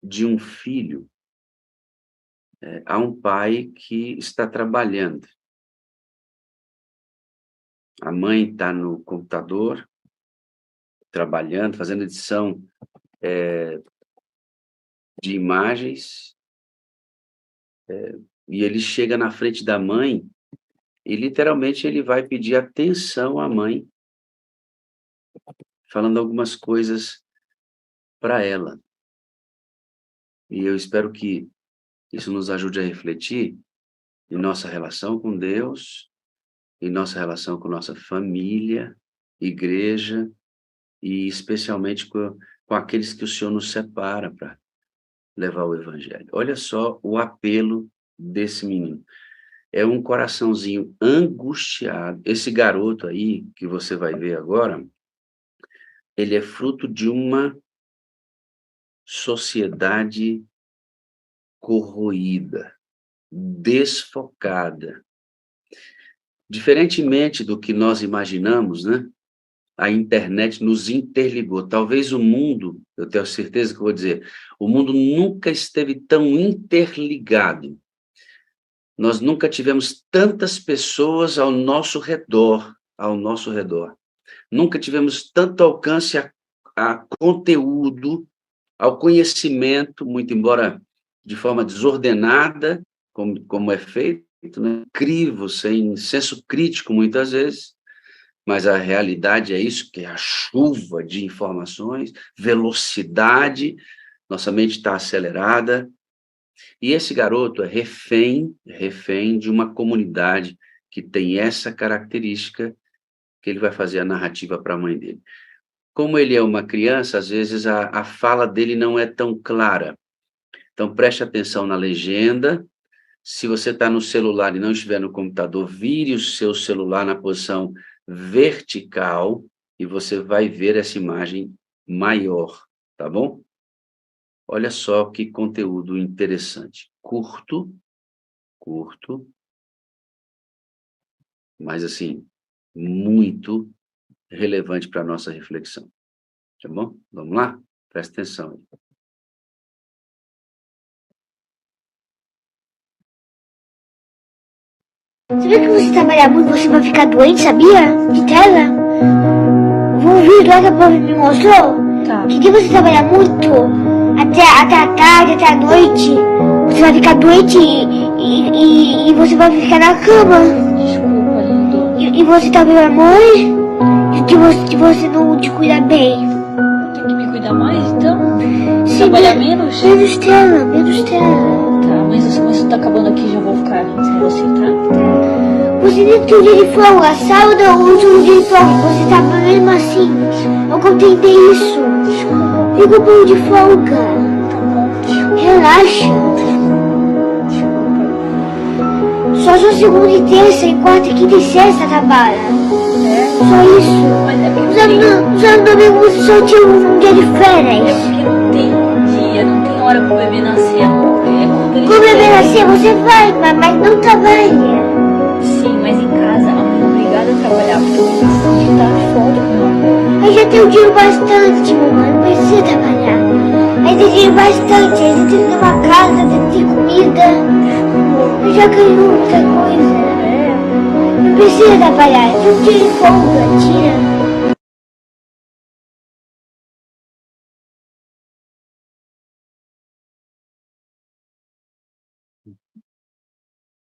de um filho a um pai que está trabalhando. A mãe está no computador, trabalhando, fazendo edição de imagens, e ele chega na frente da mãe e literalmente ele vai pedir atenção à mãe, falando algumas coisas para ela. E eu espero que isso nos ajude a refletir em nossa relação com Deus, em nossa relação com nossa família, igreja, e especialmente com aqueles que o Senhor nos separa para levar o Evangelho. Olha só o apelo desse menino. É um coraçãozinho angustiado. Esse garoto aí, que você vai ver agora, ele é fruto de uma sociedade corroída, desfocada. Diferentemente do que nós imaginamos, né? A internet nos interligou. Talvez o mundo, eu tenho certeza que eu vou dizer, o mundo nunca esteve tão interligado. Nós nunca tivemos tantas pessoas ao nosso redor. Nunca tivemos tanto alcance a conteúdo, ao conhecimento, muito embora de forma desordenada, como é feito, né? Crivo, sem senso crítico muitas vezes, mas a realidade é isso, que é a chuva de informações, velocidade, nossa mente está acelerada, e esse garoto é refém de uma comunidade que tem essa característica, que ele vai fazer a narrativa para a mãe dele. Como ele é uma criança, às vezes a fala dele não é tão clara. Então, preste atenção na legenda. Se você está no celular e não estiver no computador, vire o seu celular na posição vertical e você vai ver essa imagem maior, tá bom? Olha só que conteúdo interessante. Curto, mas assim, muito relevante para a nossa reflexão. Tá bom? Vamos lá? Presta atenção aí. Você vê que você trabalhar muito, você vai ficar doente, sabia? De tela? Um vídeo lá que a prof me mostrou. Tá. Que você trabalhar muito, até a tarde, até a noite, você vai ficar doente e você vai ficar na cama. Desculpa, lindo. E você tá vendo a mãe de você não te cuidar bem. Tem que me cuidar mais, então? Sim, Trabalhar menos? Menos tela. Tá, mas isso tá acabando aqui, já vou ficar sem você, tá? Você nem tem um dia de folga, sábado ou outro dia de folga, você tá mesmo assim. Eu contentei isso. Fica um pouco de folga. Relaxa. Só só segunda e terça, e quarta, e quinta e sexta trabalha. Só isso. Mas é porque Os anos domingos só tinha um dia de é férias. porque não tem dia, não tem hora pro bebê nascer. É quando eles Quando o bebê querem. nascer, você vai, mas não trabalha. Sim, mas em casa a mãe é obrigada a trabalhar, porque a mãe precisa de estar forte, meu amor. Aí já tem o dinheiro bastante, mamãe, não precisa trabalhar. Aí tem dinheiro bastante, aí você tem que ter uma casa, tem que ter comida. Eu já ganhou muita coisa. Não precisa trabalhar, tem um dia de folga, tira.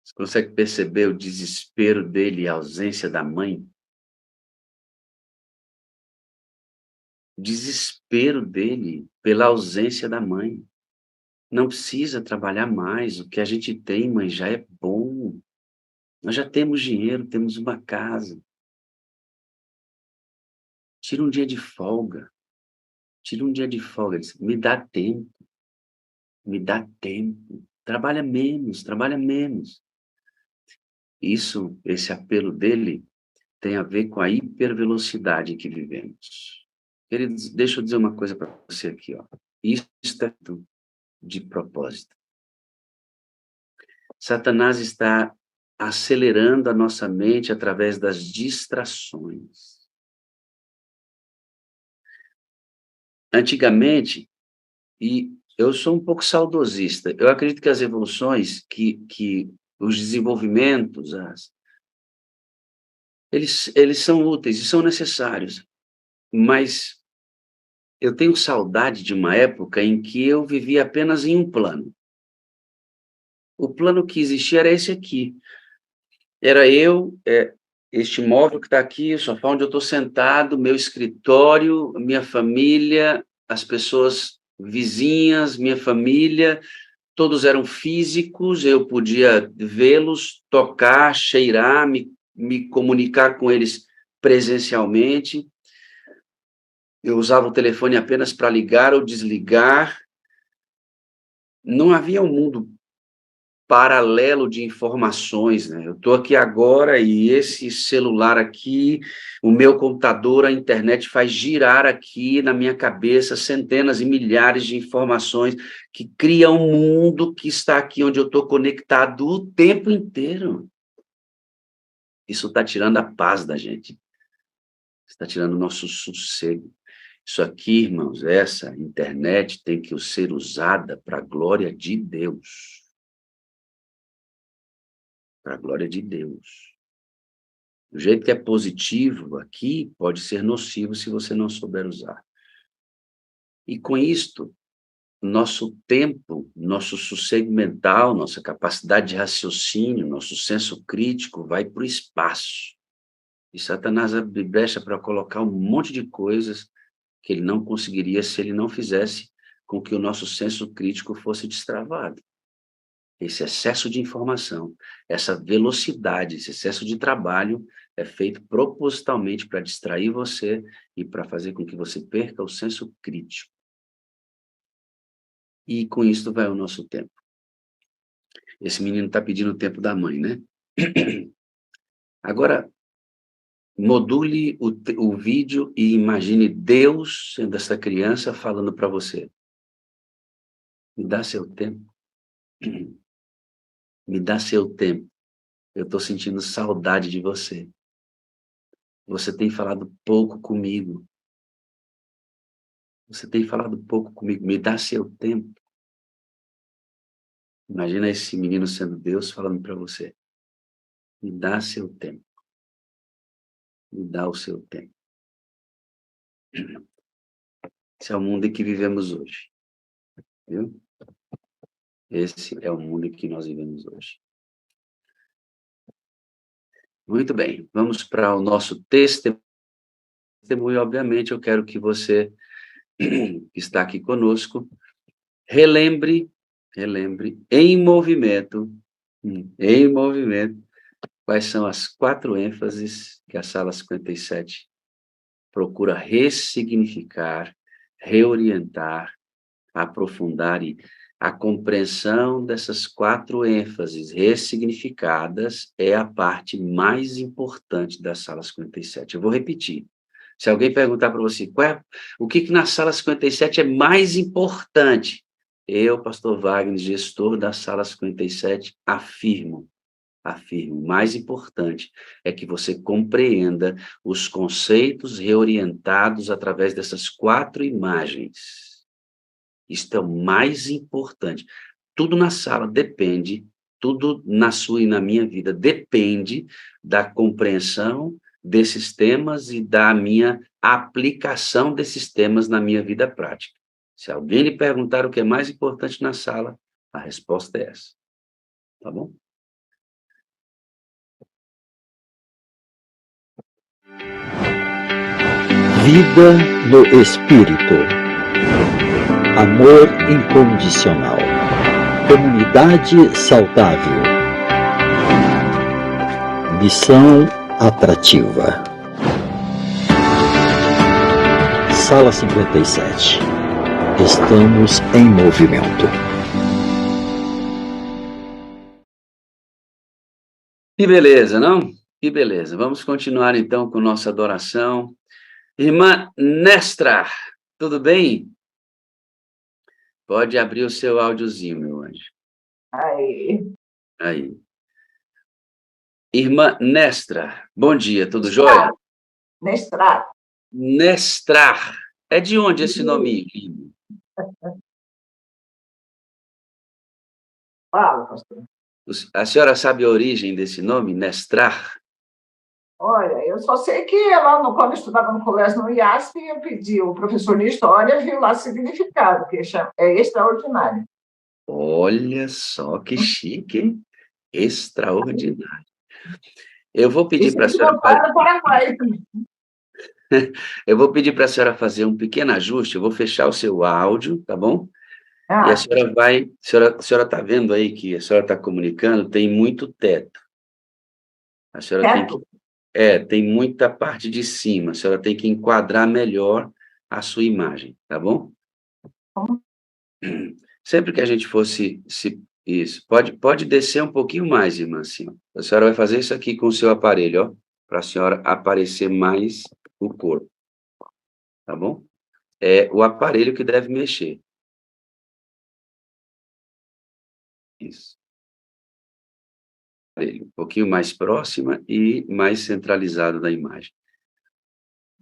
Você consegue perceber o desespero dele e a ausência da mãe? O desespero dele pela ausência da mãe. Não precisa trabalhar mais, o que a gente tem, mãe, já é bom. Nós já temos dinheiro, temos uma casa. Tira um dia de folga. Tira um dia de folga. Ele diz, me dá tempo. Me dá tempo. Trabalha menos, trabalha menos. Isso, esse apelo dele, tem a ver com a hipervelocidade que vivemos. Queridos, deixa eu dizer uma coisa para você aqui, ó. Isso é de propósito. Satanás está acelerando a nossa mente através das distrações. Antigamente, e eu sou um pouco saudosista, eu acredito que as evoluções, que os desenvolvimentos, eles são úteis e são necessários, mas eu tenho saudade de uma época em que eu vivia apenas em um plano. O plano que existia era esse aqui. Era eu, este móvel que está aqui, o sofá onde eu estou sentado, meu escritório, minha família, as pessoas vizinhas, minha família, todos eram físicos, eu podia vê-los, tocar, cheirar, me comunicar com eles presencialmente. Eu usava o telefone apenas para ligar ou desligar. Não havia um mundo paralelo de informações, né? Eu estou aqui agora e esse celular aqui, o meu computador, a internet faz girar aqui na minha cabeça centenas e milhares de informações que criam um mundo que está aqui onde eu estou conectado o tempo inteiro. Isso está tirando a paz da gente. Está tirando o nosso sossego. Isso aqui, irmãos, essa internet tem que ser usada para a glória de Deus. Para a glória de Deus. Do jeito que é positivo aqui, pode ser nocivo se você não souber usar. E com isto, nosso tempo, nosso sossego mental, nossa capacidade de raciocínio, nosso senso crítico vai para o espaço. E Satanás abre brecha para colocar um monte de coisas que ele não conseguiria se ele não fizesse com que o nosso senso crítico fosse destravado. Esse excesso de informação, essa velocidade, esse excesso de trabalho é feito propositalmente para distrair você e para fazer com que você perca o senso crítico. E com isso vai o nosso tempo. Esse menino está pedindo o tempo da mãe, né? Agora, module o vídeo e imagine Deus sendo essa criança falando para você. Me dá seu tempo. Me dá seu tempo. Eu estou sentindo saudade de você. Você tem falado pouco comigo. Você tem falado pouco comigo. Me dá seu tempo. Imagina esse menino sendo Deus falando para você. Me dá seu tempo. Me dá o seu tempo. Esse é o mundo em que vivemos hoje. Viu? Esse é o mundo em que nós vivemos hoje. Muito bem, vamos para o nosso testemunho. Obviamente, eu quero que você que está aqui conosco relembre em movimento, quais são as 4 ênfases que a Sala 57 procura ressignificar, reorientar, aprofundar e A compreensão dessas 4 ênfases ressignificadas é a parte mais importante da sala 57. Eu vou repetir. Se alguém perguntar para você, o que na sala 57 é mais importante? Eu, pastor Wagner, gestor da sala 57, afirmo, o mais importante é que você compreenda os conceitos reorientados através dessas 4 imagens. Isto é o mais importante. Tudo na sala depende, tudo na sua e na minha vida depende da compreensão desses temas e da minha aplicação desses temas na minha vida prática. Se alguém lhe perguntar o que é mais importante na sala, a resposta é essa. Tá bom? Vida no Espírito. Amor incondicional. Comunidade saudável. Missão atrativa. Sala 57. Estamos em movimento. Que beleza, não? Que beleza. Vamos continuar então com nossa adoração. Irmã Nestra, tudo bem? Pode abrir o seu áudiozinho, meu anjo. Aí. Irmã Nestra, bom dia, tudo jóia? Nestrar. É de onde esse nome lindo? Fala, pastor. A senhora sabe a origem desse nome, Nestrar? Olha, eu só sei que quando eu estudava no colégio no IASP, eu pedi o professor de história, viu lá o significado, que é extraordinário. Olha só que chique, hein? Extraordinário. Eu vou pedir para a senhora... Eu vou pedir para a senhora fazer um pequeno ajuste, eu vou fechar o seu áudio, tá bom? E a senhora vai... A senhora está vendo aí que a senhora está comunicando, tem muito teto. A senhora tem que... tem muita parte de cima, a senhora tem que enquadrar melhor a sua imagem, tá bom? Sempre que a gente fosse... Isso, pode descer um pouquinho mais, irmã, assim, ó. A senhora vai fazer isso aqui com o seu aparelho, ó, para a senhora aparecer mais o corpo, tá bom? É o aparelho que deve mexer. Isso. Um pouquinho mais próxima e mais centralizado da imagem.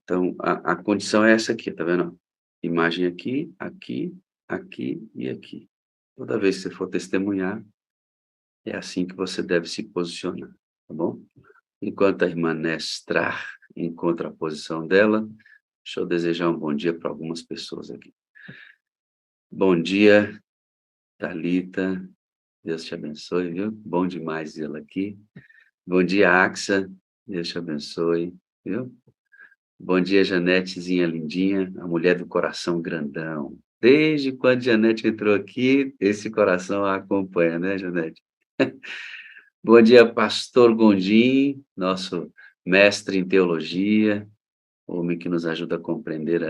Então, a condição é essa aqui, tá vendo? Imagem aqui, aqui, aqui e aqui. Toda vez que você for testemunhar, é assim que você deve se posicionar, tá bom? Enquanto a irmã Nestra encontra a posição dela, deixa eu desejar um bom dia para algumas pessoas aqui. Bom dia, Thalita. Deus te abençoe, viu? Bom demais ela aqui. Bom dia, Axa. Deus te abençoe, viu? Bom dia, Janetezinha lindinha, a mulher do coração grandão. Desde quando Janete entrou aqui, esse coração a acompanha, né, Janete? Bom dia, pastor Gondim, nosso mestre em teologia, homem que nos ajuda a compreender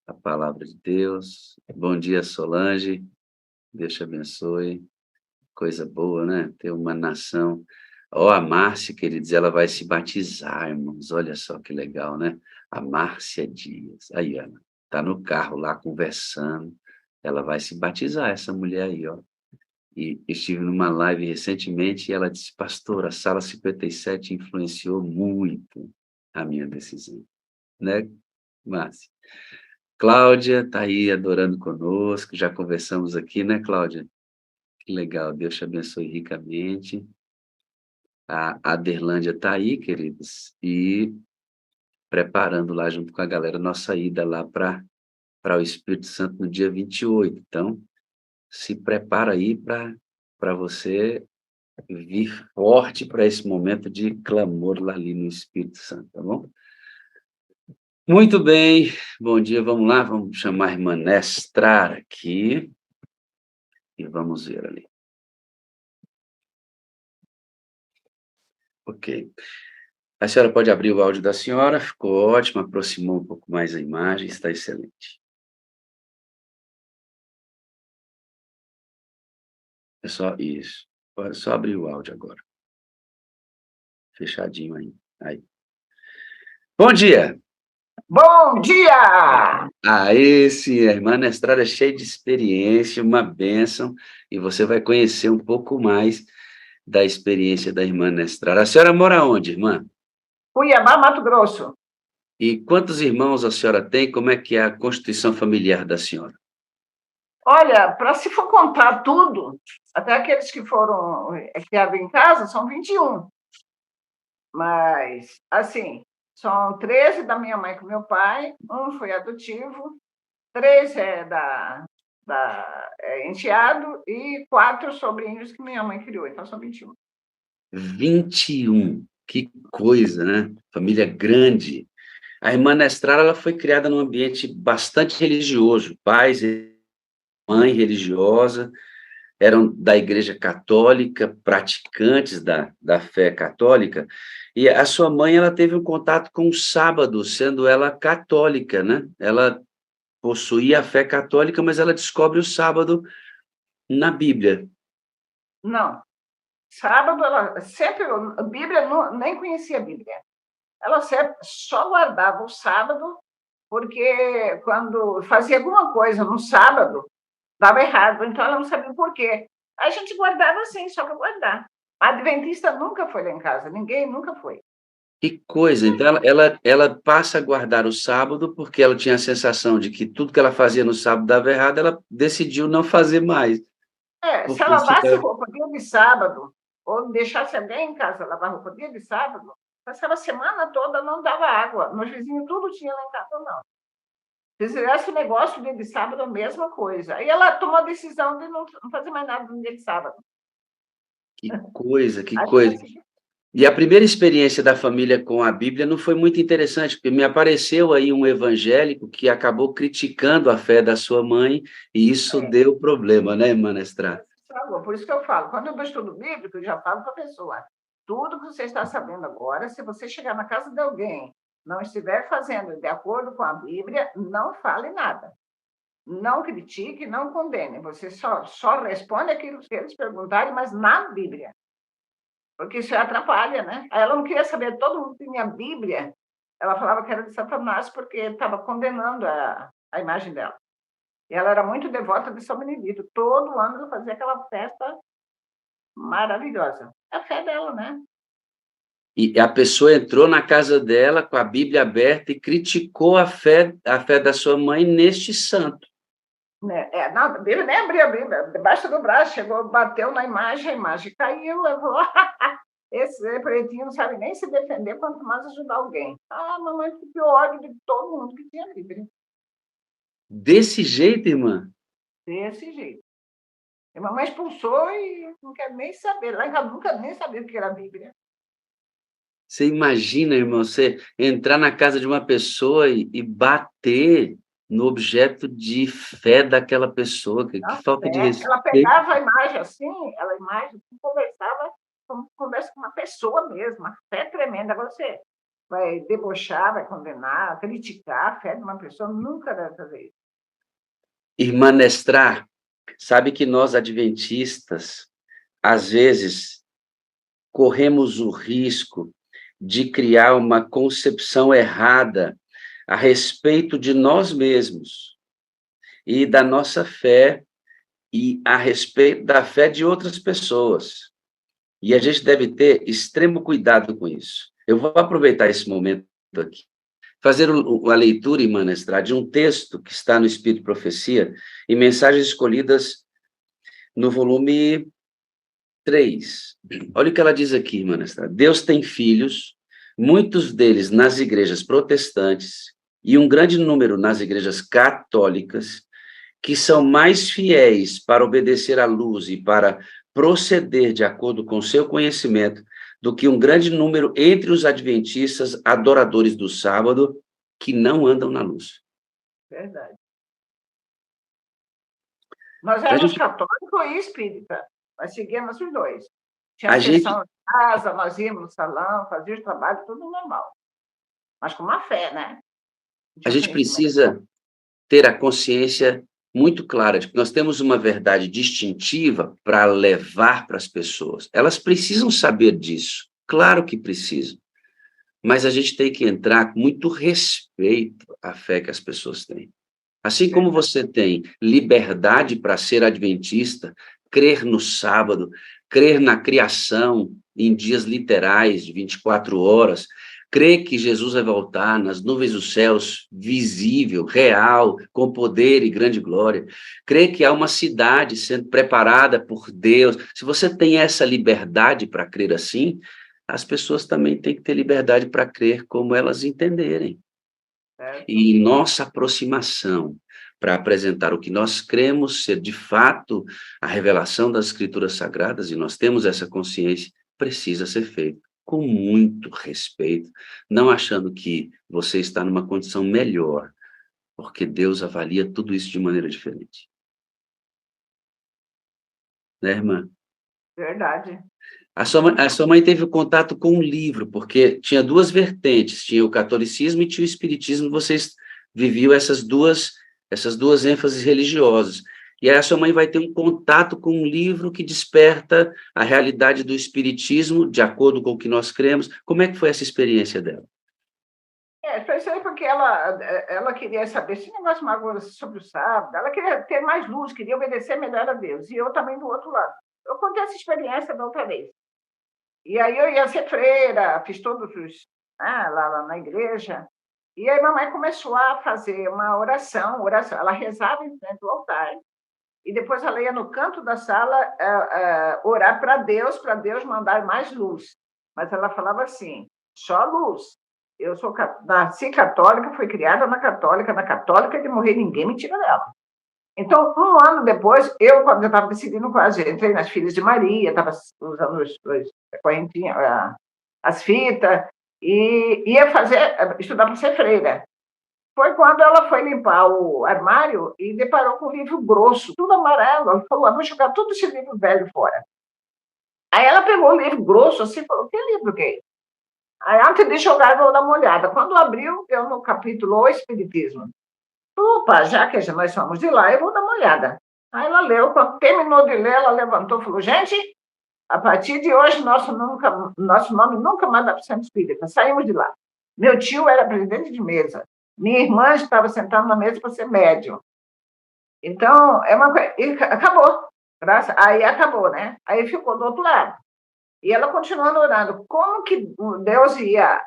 a palavra de Deus. Bom dia, Solange. Deus te abençoe. Coisa boa, né? Ter uma nação. Ó, a Márcia, queridos, ela vai se batizar, irmãos. Olha só que legal, né? A Márcia Dias. Aí, Ana, tá no carro lá conversando. Ela vai se batizar, essa mulher aí, ó. E estive numa live recentemente e ela disse, pastor, a sala 57 influenciou muito a minha decisão. Né, Márcia? Cláudia tá aí adorando conosco, já conversamos aqui, né, Cláudia? Que legal, Deus te abençoe ricamente. A Aderlândia está aí, queridos, e preparando lá junto com a galera nossa ida lá para o Espírito Santo no dia 28. Então, se prepara aí para você vir forte para esse momento de clamor lá ali no Espírito Santo, tá bom? Muito bem, bom dia, vamos lá, vamos chamar a irmã Nestra aqui e vamos ver ali. Ok. A senhora pode abrir o áudio da senhora, ficou ótimo, aproximou um pouco mais a imagem, está excelente. É só isso. É só abrir o áudio agora. Fechadinho aí. Aí. Bom dia! Bom dia! Sim, a irmã Nestrada é cheia de experiência, uma bênção, e você vai conhecer um pouco mais da experiência da irmã Nestrada. A senhora mora onde, irmã? Cuiabá, Mato Grosso. E quantos irmãos a senhora tem? Como é que é a constituição familiar da senhora? Olha, para se for contar tudo, até aqueles que foram criados em casa, são 21. Mas, assim, são 13 da minha mãe com meu pai, um foi adotivo, 3 enteado e 4 sobrinhos que minha mãe criou, então são 21. 21, que coisa, né? Família grande. A irmã Nestrada, ela foi criada num ambiente bastante religioso, pais e mãe religiosa, eram da Igreja Católica, praticantes da fé católica, e a sua mãe, ela teve um contato com o sábado, sendo ela católica, né? Ela possuía a fé católica, mas ela descobre o sábado na Bíblia. Não. Sábado, ela sempre, a Bíblia, nem conhecia a Bíblia. Ela sempre só guardava o sábado, porque quando fazia alguma coisa no sábado, dava errado, então ela não sabia o porquê. A gente guardava assim, só para guardar. A adventista nunca foi lá em casa, ninguém nunca foi. Que coisa! Então, ela passa a guardar o sábado, porque ela tinha a sensação de que tudo que ela fazia no sábado dava errado, ela decidiu não fazer mais. Se ela lavasse roupa dia de sábado, ou deixasse alguém em casa lavar roupa dia de sábado, passava a semana toda, não dava água. Meus vizinhos tudo tinha lá em casa, não. Se fizesse o negócio dia de sábado, a mesma coisa. Aí ela tomou a decisão de não fazer mais nada no dia de sábado. Que coisa, que coisa. E a primeira experiência da família com a Bíblia não foi muito interessante, porque me apareceu aí um evangélico que acabou criticando a fé da sua mãe, e isso deu problema, né, irmã Nestrada? Por isso que eu falo, quando eu dou estudo bíblico, eu já falo para a pessoa, tudo que você está sabendo agora, se você chegar na casa de alguém, não estiver fazendo de acordo com a Bíblia, não fale nada. Não critique, não condene. Você só responde aquilo que eles perguntarem, mas na Bíblia. Porque isso atrapalha, né? Ela não queria saber, todo mundo tinha a Bíblia. Ela falava que era de Satanás porque estava condenando a imagem dela. E ela era muito devota de São Benedito. Todo ano ela fazia aquela festa maravilhosa. É a fé dela, né? E a pessoa entrou na casa dela com a Bíblia aberta e criticou a fé da sua mãe neste santo. Não, a Bíblia nem abriu a Bíblia, debaixo do braço, chegou, bateu na imagem, a imagem caiu, levou. Esse pretinho não sabe nem se defender, quanto mais ajudar alguém. Ah, mamãe ficou ódio de todo mundo que tinha Bíblia. Desse jeito, irmã? Desse jeito. A mamãe expulsou e não quer nem saber. Lá em casa nunca nem sabia o que era a Bíblia. Você imagina, irmão, você entrar na casa de uma pessoa e bater no objeto de fé daquela pessoa, que falta de respeito. Ela pegava a imagem assim, conversava, como conversa com uma pessoa mesmo, uma fé tremenda. Agora você vai debochar, vai condenar, criticar a fé de uma pessoa, nunca deve fazer isso. Irmã Nestrá, sabe que nós adventistas, às vezes, corremos o risco de criar uma concepção errada a respeito de nós mesmos e da nossa fé e a respeito da fé de outras pessoas. E a gente deve ter extremo cuidado com isso. Eu vou aproveitar esse momento aqui, fazer a leitura, irmã Nestrá, de um texto que está no Espírito e Profecia e Mensagens Escolhidas no volume 3. Olha o que ela diz aqui, irmã Nestrá. Deus tem filhos, muitos deles nas igrejas protestantes e um grande número nas igrejas católicas, que são mais fiéis para obedecer à luz e para proceder de acordo com seu conhecimento do que um grande número entre os adventistas adoradores do sábado que não andam na luz. Verdade. Nós éramos católicos e espírita. Nós seguíamos os dois. Tinha sessão de casa, nós íamos no salão, fazíamos trabalho, tudo normal. Mas com uma fé, né? A gente precisa ter a consciência muito clara de que nós temos uma verdade distintiva para levar para as pessoas. Elas precisam saber disso, claro que precisam, mas a gente tem que entrar com muito respeito à fé que as pessoas têm. Assim como você tem liberdade para ser adventista, crer no sábado, crer na criação em dias literais de 24 horas, crer que Jesus vai voltar nas nuvens dos céus, visível, real, com poder e grande glória, crer que há uma cidade sendo preparada por Deus. Se você tem essa liberdade para crer assim, as pessoas também têm que ter liberdade para crer como elas entenderem. E nossa aproximação para apresentar o que nós cremos ser de fato a revelação das Escrituras Sagradas, e nós temos essa consciência, precisa ser feito com muito respeito, não achando que você está numa condição melhor, porque Deus avalia tudo isso de maneira diferente. Né, irmã? Verdade. A sua mãe teve contato com um livro, porque tinha duas vertentes, tinha o catolicismo e tinha o espiritismo, vocês viviam essas duas ênfases religiosas. E aí a sua mãe vai ter um contato com um livro que desperta a realidade do espiritismo, de acordo com o que nós cremos. Como é que foi essa experiência dela? Foi isso aí porque ela queria saber esse negócio mais sobre o sábado, ela queria ter mais luz, queria obedecer melhor a Deus, e eu também do outro lado. Eu contei essa experiência da outra vez. E aí eu ia ser freira, fiz todos os... lá na igreja. E aí mamãe começou a fazer uma oração. Ela rezava em frente ao altar. E depois ela ia no canto da sala orar para Deus mandar mais luz. Mas ela falava assim, só luz. Eu nasci católica, fui criada na católica de morrer ninguém me tira dela. Então, um ano depois, quando eu estava decidindo quase, entrei nas Filhas de Maria, estava usando os correntinhas, as fitas, e ia estudar para ser freira. Foi quando ela foi limpar o armário e deparou com um livro grosso, tudo amarelo. Ela falou, vou jogar todo esse livro velho fora. Aí ela pegou o livro grosso assim e falou, que livro que é esse? Aí, antes de jogar, eu vou dar uma olhada. Quando abriu, eu no capítulo O Espiritismo. Opa, já que nós somos de lá, eu vou dar uma olhada. Aí ela leu, quando terminou de ler, ela levantou e falou, gente, a partir de hoje, nosso nome nunca mais dá para ser espírita. Saímos de lá. Meu tio era presidente de mesa. Minha irmã estava sentada na mesa para ser médium. Então, e acabou. Aí acabou, né? Aí ficou do outro lado. E ela continuando orando. Como que Deus ia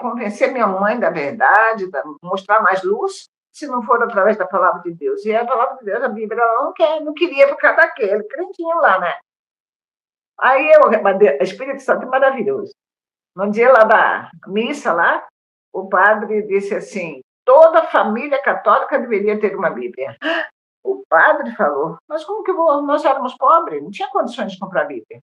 convencer minha mãe da verdade, mostrar mais luz, se não for através da palavra de Deus? E a palavra de Deus, a Bíblia, ela não queria por causa daquele crentinho lá, né? Aí o Espírito Santo é maravilhoso. No dia lá da missa, lá, o padre disse assim, toda família católica deveria ter uma Bíblia. O padre falou, mas como que nós éramos pobres? Não tinha condições de comprar Bíblia.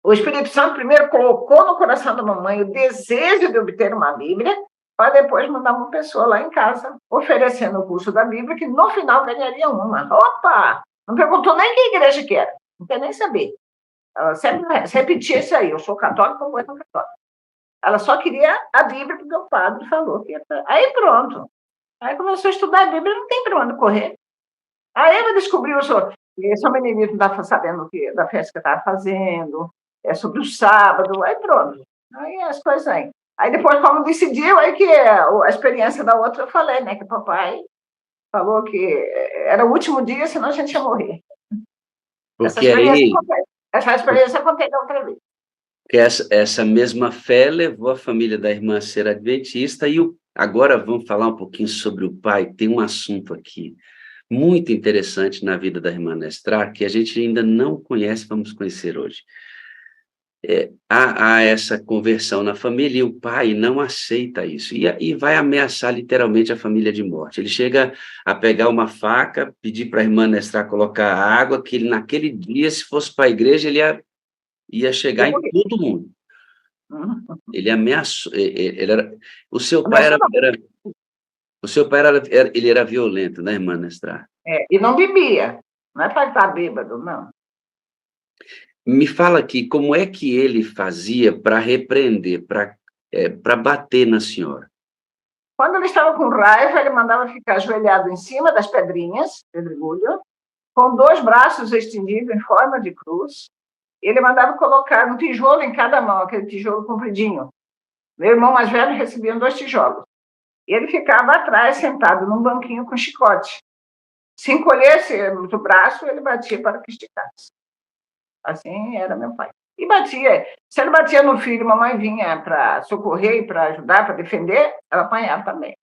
O Espírito Santo primeiro colocou no coração da mamãe o desejo de obter uma Bíblia, para depois mandar uma pessoa lá em casa, oferecendo o curso da Bíblia, que no final ganharia uma. Opa! Não perguntou nem que igreja que era, não quer nem saber. Ela sempre repetia isso aí, eu sou católica, eu sou católica. Ela só queria a Bíblia, porque o padre falou que ia... Aí pronto. Aí começou a estudar a Bíblia, não tem para onde correr. Aí ela descobriu, esse menininho não estava sabendo da festa que eu estava fazendo, sobre o sábado, aí pronto. Aí as coisas aí. Aí depois, como decidiu, aí que a experiência da outra eu falei, né, que o papai falou que era o último dia, senão a gente ia morrer. Porque Essa experiência eu contei da outra vez. Que essa mesma fé levou a família da irmã a ser adventista, e agora vamos falar um pouquinho sobre o pai. Tem um assunto aqui muito interessante na vida da irmã Nestrar, que a gente ainda não conhece, vamos conhecer hoje. Há essa conversão na família e o pai não aceita isso e vai ameaçar literalmente a família de morte. Ele chega a pegar uma faca, pedir para a irmã Nestrar colocar água, que ele naquele dia, se fosse para a igreja, ele ia chegar em todo mundo. Ele ameaçou. O seu pai era violento, né, irmã Nestrar? E não bebia. Não é para estar bêbado, não. Me fala aqui, como é que ele fazia para repreender, para bater na senhora? Quando ele estava com raiva, ele mandava ficar ajoelhado em cima das pedrinhas, pedregulho, com 2 braços estendidos em forma de cruz. Ele mandava colocar um tijolo em cada mão, aquele tijolo compridinho. Meu irmão mais velho recebia 2 tijolos. E ele ficava atrás, sentado num banquinho com chicote. Se encolhesse o braço, ele batia para que esticasse. Assim era meu pai. E batia. Se ele batia no filho, a mamãe vinha para socorrer, para ajudar, para defender, ela apanhava também.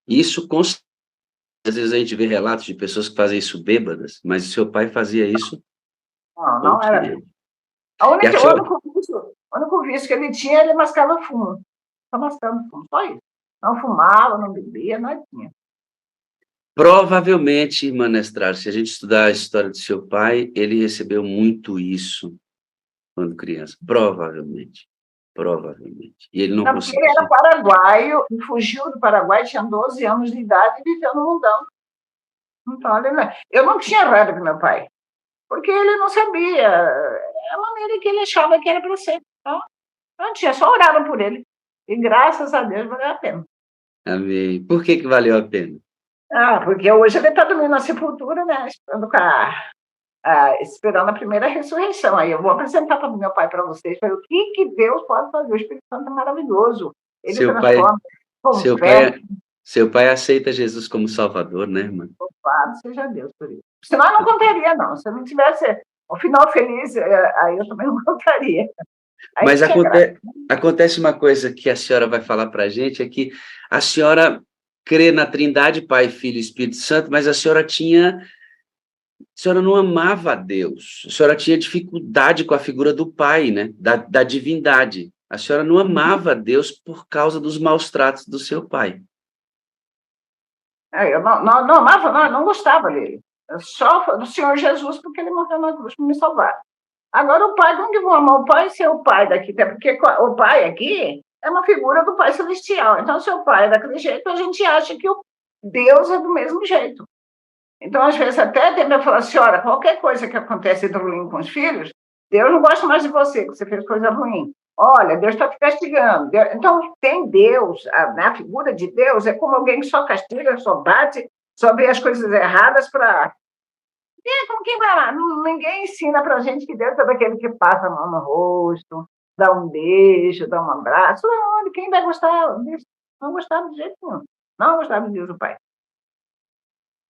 Isso, às vezes a gente vê relatos de pessoas que fazem isso bêbadas, mas o seu pai fazia isso. Não era bêbado. O único vício que ele tinha, ele mascava fumo. Só mascava fumo, só isso. Não fumava, não bebia, não tinha. Provavelmente, irmã Nestrar, se a gente estudar a história do seu pai, ele recebeu muito isso quando criança. Provavelmente. E ele não conseguiu. Ele era paraguaio, e fugiu do Paraguai, tinha 12 anos de idade e viveu no mundão. Então, eu não tinha raiva do meu pai, porque ele não sabia a maneira que ele achava que era para ser. Não tinha, só orava por ele. E graças a Deus valeu a pena. Amém. Por que valeu a pena? Porque hoje ele está dormindo na sepultura, né? Esperando a primeira ressurreição. Aí eu vou apresentar para o meu pai para vocês, para o que Deus pode fazer. O Espírito Santo é maravilhoso. Ele transforma. Seu pai aceita Jesus como Salvador, né, irmã? Louvado seja Deus por isso. Senão eu não contaria, não. Se eu não tivesse um final feliz, aí eu também não contaria. Aí mas acontece uma coisa que a senhora vai falar para a gente, é que a senhora crê na Trindade, Pai, Filho e Espírito Santo, mas a senhora não amava a Deus, a senhora tinha dificuldade com a figura do Pai, né, da divindade. A senhora não amava a Deus por causa dos maus tratos do seu pai. Eu não amava, não gostava dele. Só do Senhor Jesus, porque ele morreu na cruz para me salvar. Agora, o pai, como que vão amar o pai se é o pai daqui? Até porque o pai aqui é uma figura do Pai Celestial. Então, se o pai é daquele jeito, a gente acha que o Deus é do mesmo jeito. Então, às vezes, até tem que falar, senhora, qualquer coisa que acontece de ruim com os filhos, Deus não gosta mais de você, que você fez coisa ruim. Olha, Deus está te castigando. Então, tem Deus, a figura de Deus é como alguém que só castiga, só bate, só vê as coisas erradas para... como quem vai lá? Ninguém ensina para a gente que Deus é daquele que passa a mão no rosto, dá um beijo, dá um abraço. Quem vai gostar disso? Não gostar de jeito nenhum. Não gostar de Deus, o Pai.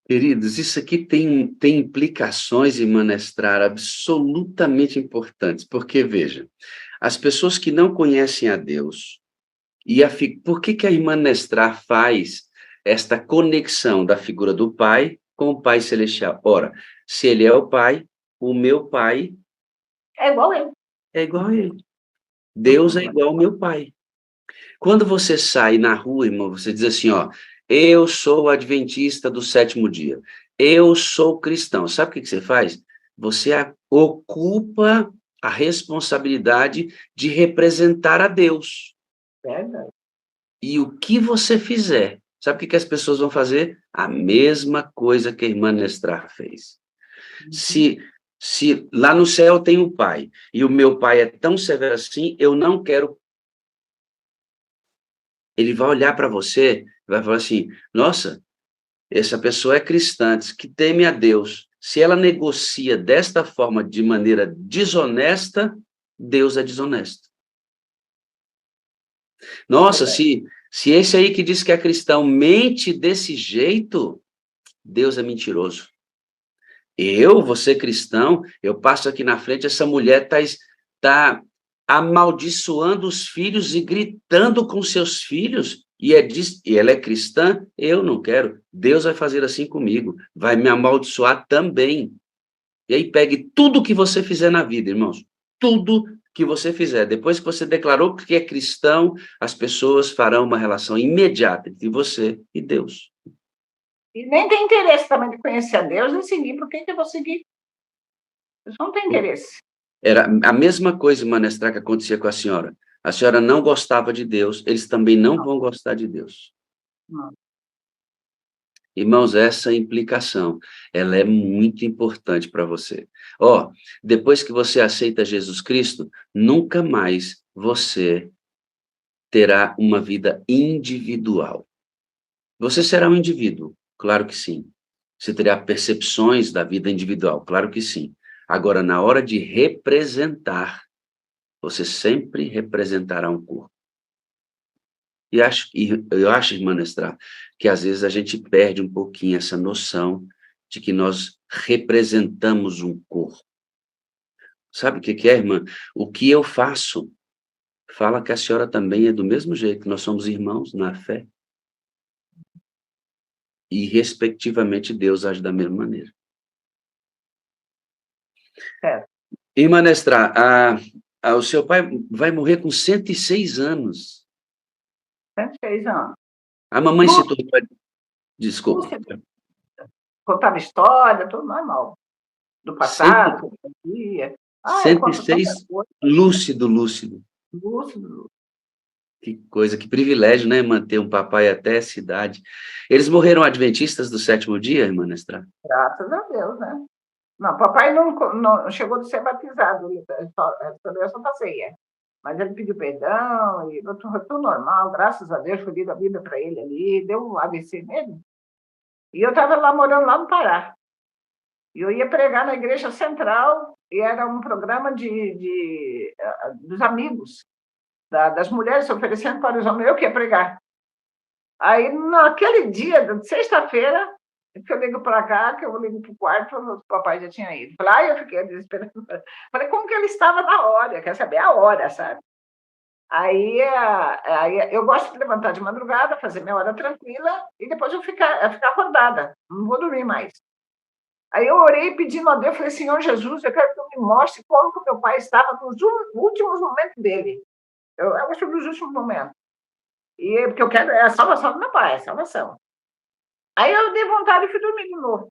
Queridos, isso aqui tem implicações, irmã Nestrar, absolutamente importantes, porque, veja, as pessoas que não conhecem a Deus, por que a irmã Nestrar faz esta conexão da figura do Pai com o Pai Celestial? Ora, se ele é o Pai, o meu Pai... é igual a ele. É igual a ele. Deus é igual ao meu Pai. Quando você sai na rua, irmão, você diz assim, eu sou adventista do 7º dia, eu sou cristão. Sabe o que você faz? Você ocupa a responsabilidade de representar a Deus. Verdade. E o que você fizer, sabe o que as pessoas vão fazer? A mesma coisa que a irmã Nestrar fez. Se lá no céu tem um pai, e o meu pai é tão severo assim, eu não quero... Ele vai olhar para você, vai falar assim, nossa, essa pessoa é cristã, que teme a Deus. Se ela negocia desta forma, de maneira desonesta, Deus é desonesto. Nossa, se esse aí que diz que é cristão mente desse jeito, Deus é mentiroso. Eu vou ser cristão, eu passo aqui na frente, essa mulher está amaldiçoando os filhos e gritando com seus filhos, e ela é cristã, eu não quero. Deus vai fazer assim comigo, vai me amaldiçoar também. E aí pegue tudo que você fizer na vida, irmãos, tudo que você fizer. Depois que você declarou que é cristão, as pessoas farão uma relação imediata entre você e Deus. E nem tem interesse também de conhecer a Deus e seguir. Por que eu vou seguir? Eles não têm interesse. Era a mesma coisa, irmã Nestrar, que acontecia com a senhora. A senhora não gostava de Deus, eles também não vão gostar de Deus. Não. Irmãos, essa implicação, ela é muito importante para você. Depois que você aceita Jesus Cristo, nunca mais você terá uma vida individual. Você será um indivíduo, claro que sim. Você terá percepções da vida individual, claro que sim. Agora, na hora de representar, você sempre representará um corpo. Eu acho, irmã Nestra, que às vezes a gente perde um pouquinho essa noção de que nós representamos um corpo. Sabe o que é, irmã? O que eu faço fala que a senhora também é do mesmo jeito, nós somos irmãos na fé. E, respectivamente, Deus age da mesma maneira. Certo. Irmã Nestra, o seu pai vai morrer com 106 anos. 106 anos. A mamãe Lúcido. citou... Desculpa. Contava história, tudo normal. Do passado, do dia. 106, lúcido. Lúcido. Que coisa, que privilégio, né? Manter um papai até essa idade. Eles morreram adventistas do 7º dia, irmã Nestra? Graças a Deus, né? Não, papai não chegou a ser batizado, ele recebeu a Santa Ceia. Mas ele pediu perdão, e tudo normal, graças a Deus, foi lido a Bíblia para ele ali, deu um AVC nele. E eu estava lá morando lá no Pará. E eu ia pregar na igreja central, e era um programa dos amigos, das mulheres se oferecendo para os homens, eu que ia pregar. Aí, naquele dia, sexta-feira, que eu ligo para cá, que eu ligo para o quarto, o papai já tinha ido. Eu fiquei desesperada. Falei, como que ele estava na hora? Quer saber a hora, sabe? Aí eu gosto de levantar de madrugada, fazer minha hora tranquila, e depois eu ficar acordada, não vou dormir mais. Aí eu orei pedindo a Deus, falei, Senhor Jesus, eu quero que tu me mostre como que o meu pai estava nos últimos momentos dele. Eu acho dos últimos momentos. E porque eu quero, é a salvação do meu pai, é a salvação. Aí eu dei vontade e fui dormir de novo.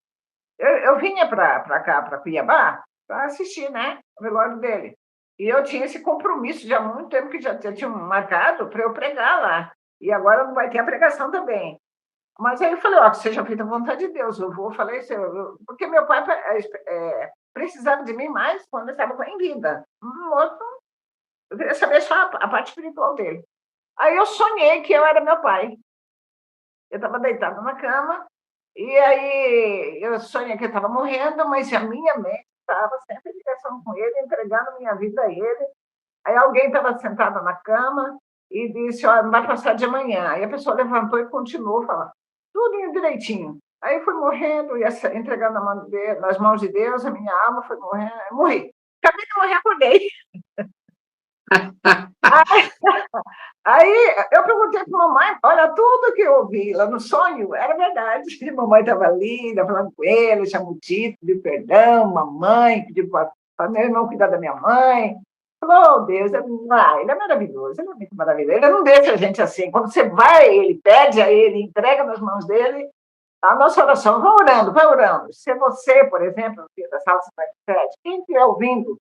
Eu vinha para cá, para Cuiabá, para assistir, né, o velório dele. E eu tinha esse compromisso já há muito tempo, que já tinha marcado para eu pregar lá. E agora não vai ter a pregação também. Mas aí eu falei, que seja feita a vontade de Deus. Eu vou, falei isso, porque meu pai precisava de mim mais quando eu estava em vida. Eu queria saber só a parte espiritual dele. Aí eu sonhei que eu era meu pai. Eu estava deitada na cama, e aí eu sonhei que eu estava morrendo, mas a minha mente estava sempre em ligação com ele, entregando minha vida a ele. Aí alguém estava sentada na cama e disse, não vai passar de amanhã. Aí a pessoa levantou e continuou falando, tudo direitinho. Aí fui morrendo, entregando nas mãos de Deus, a minha alma foi morrendo, morri. Acabei de morrer, acordei. Aí eu perguntei para a mamãe, olha, tudo que eu ouvi lá no sonho era verdade. A mamãe estava linda, falando com ele, chamou o Tito, pediu perdão, mamãe, pediu para meu irmão cuidar da minha mãe. Falou, Deus, ele é maravilhoso, ele é muito maravilhoso. Ele não deixa a gente assim. Quando você vai, ele pede a ele, entrega nas mãos dele, a nossa oração, vai orando. Se você, por exemplo, da sala 57, quem estiver ouvindo,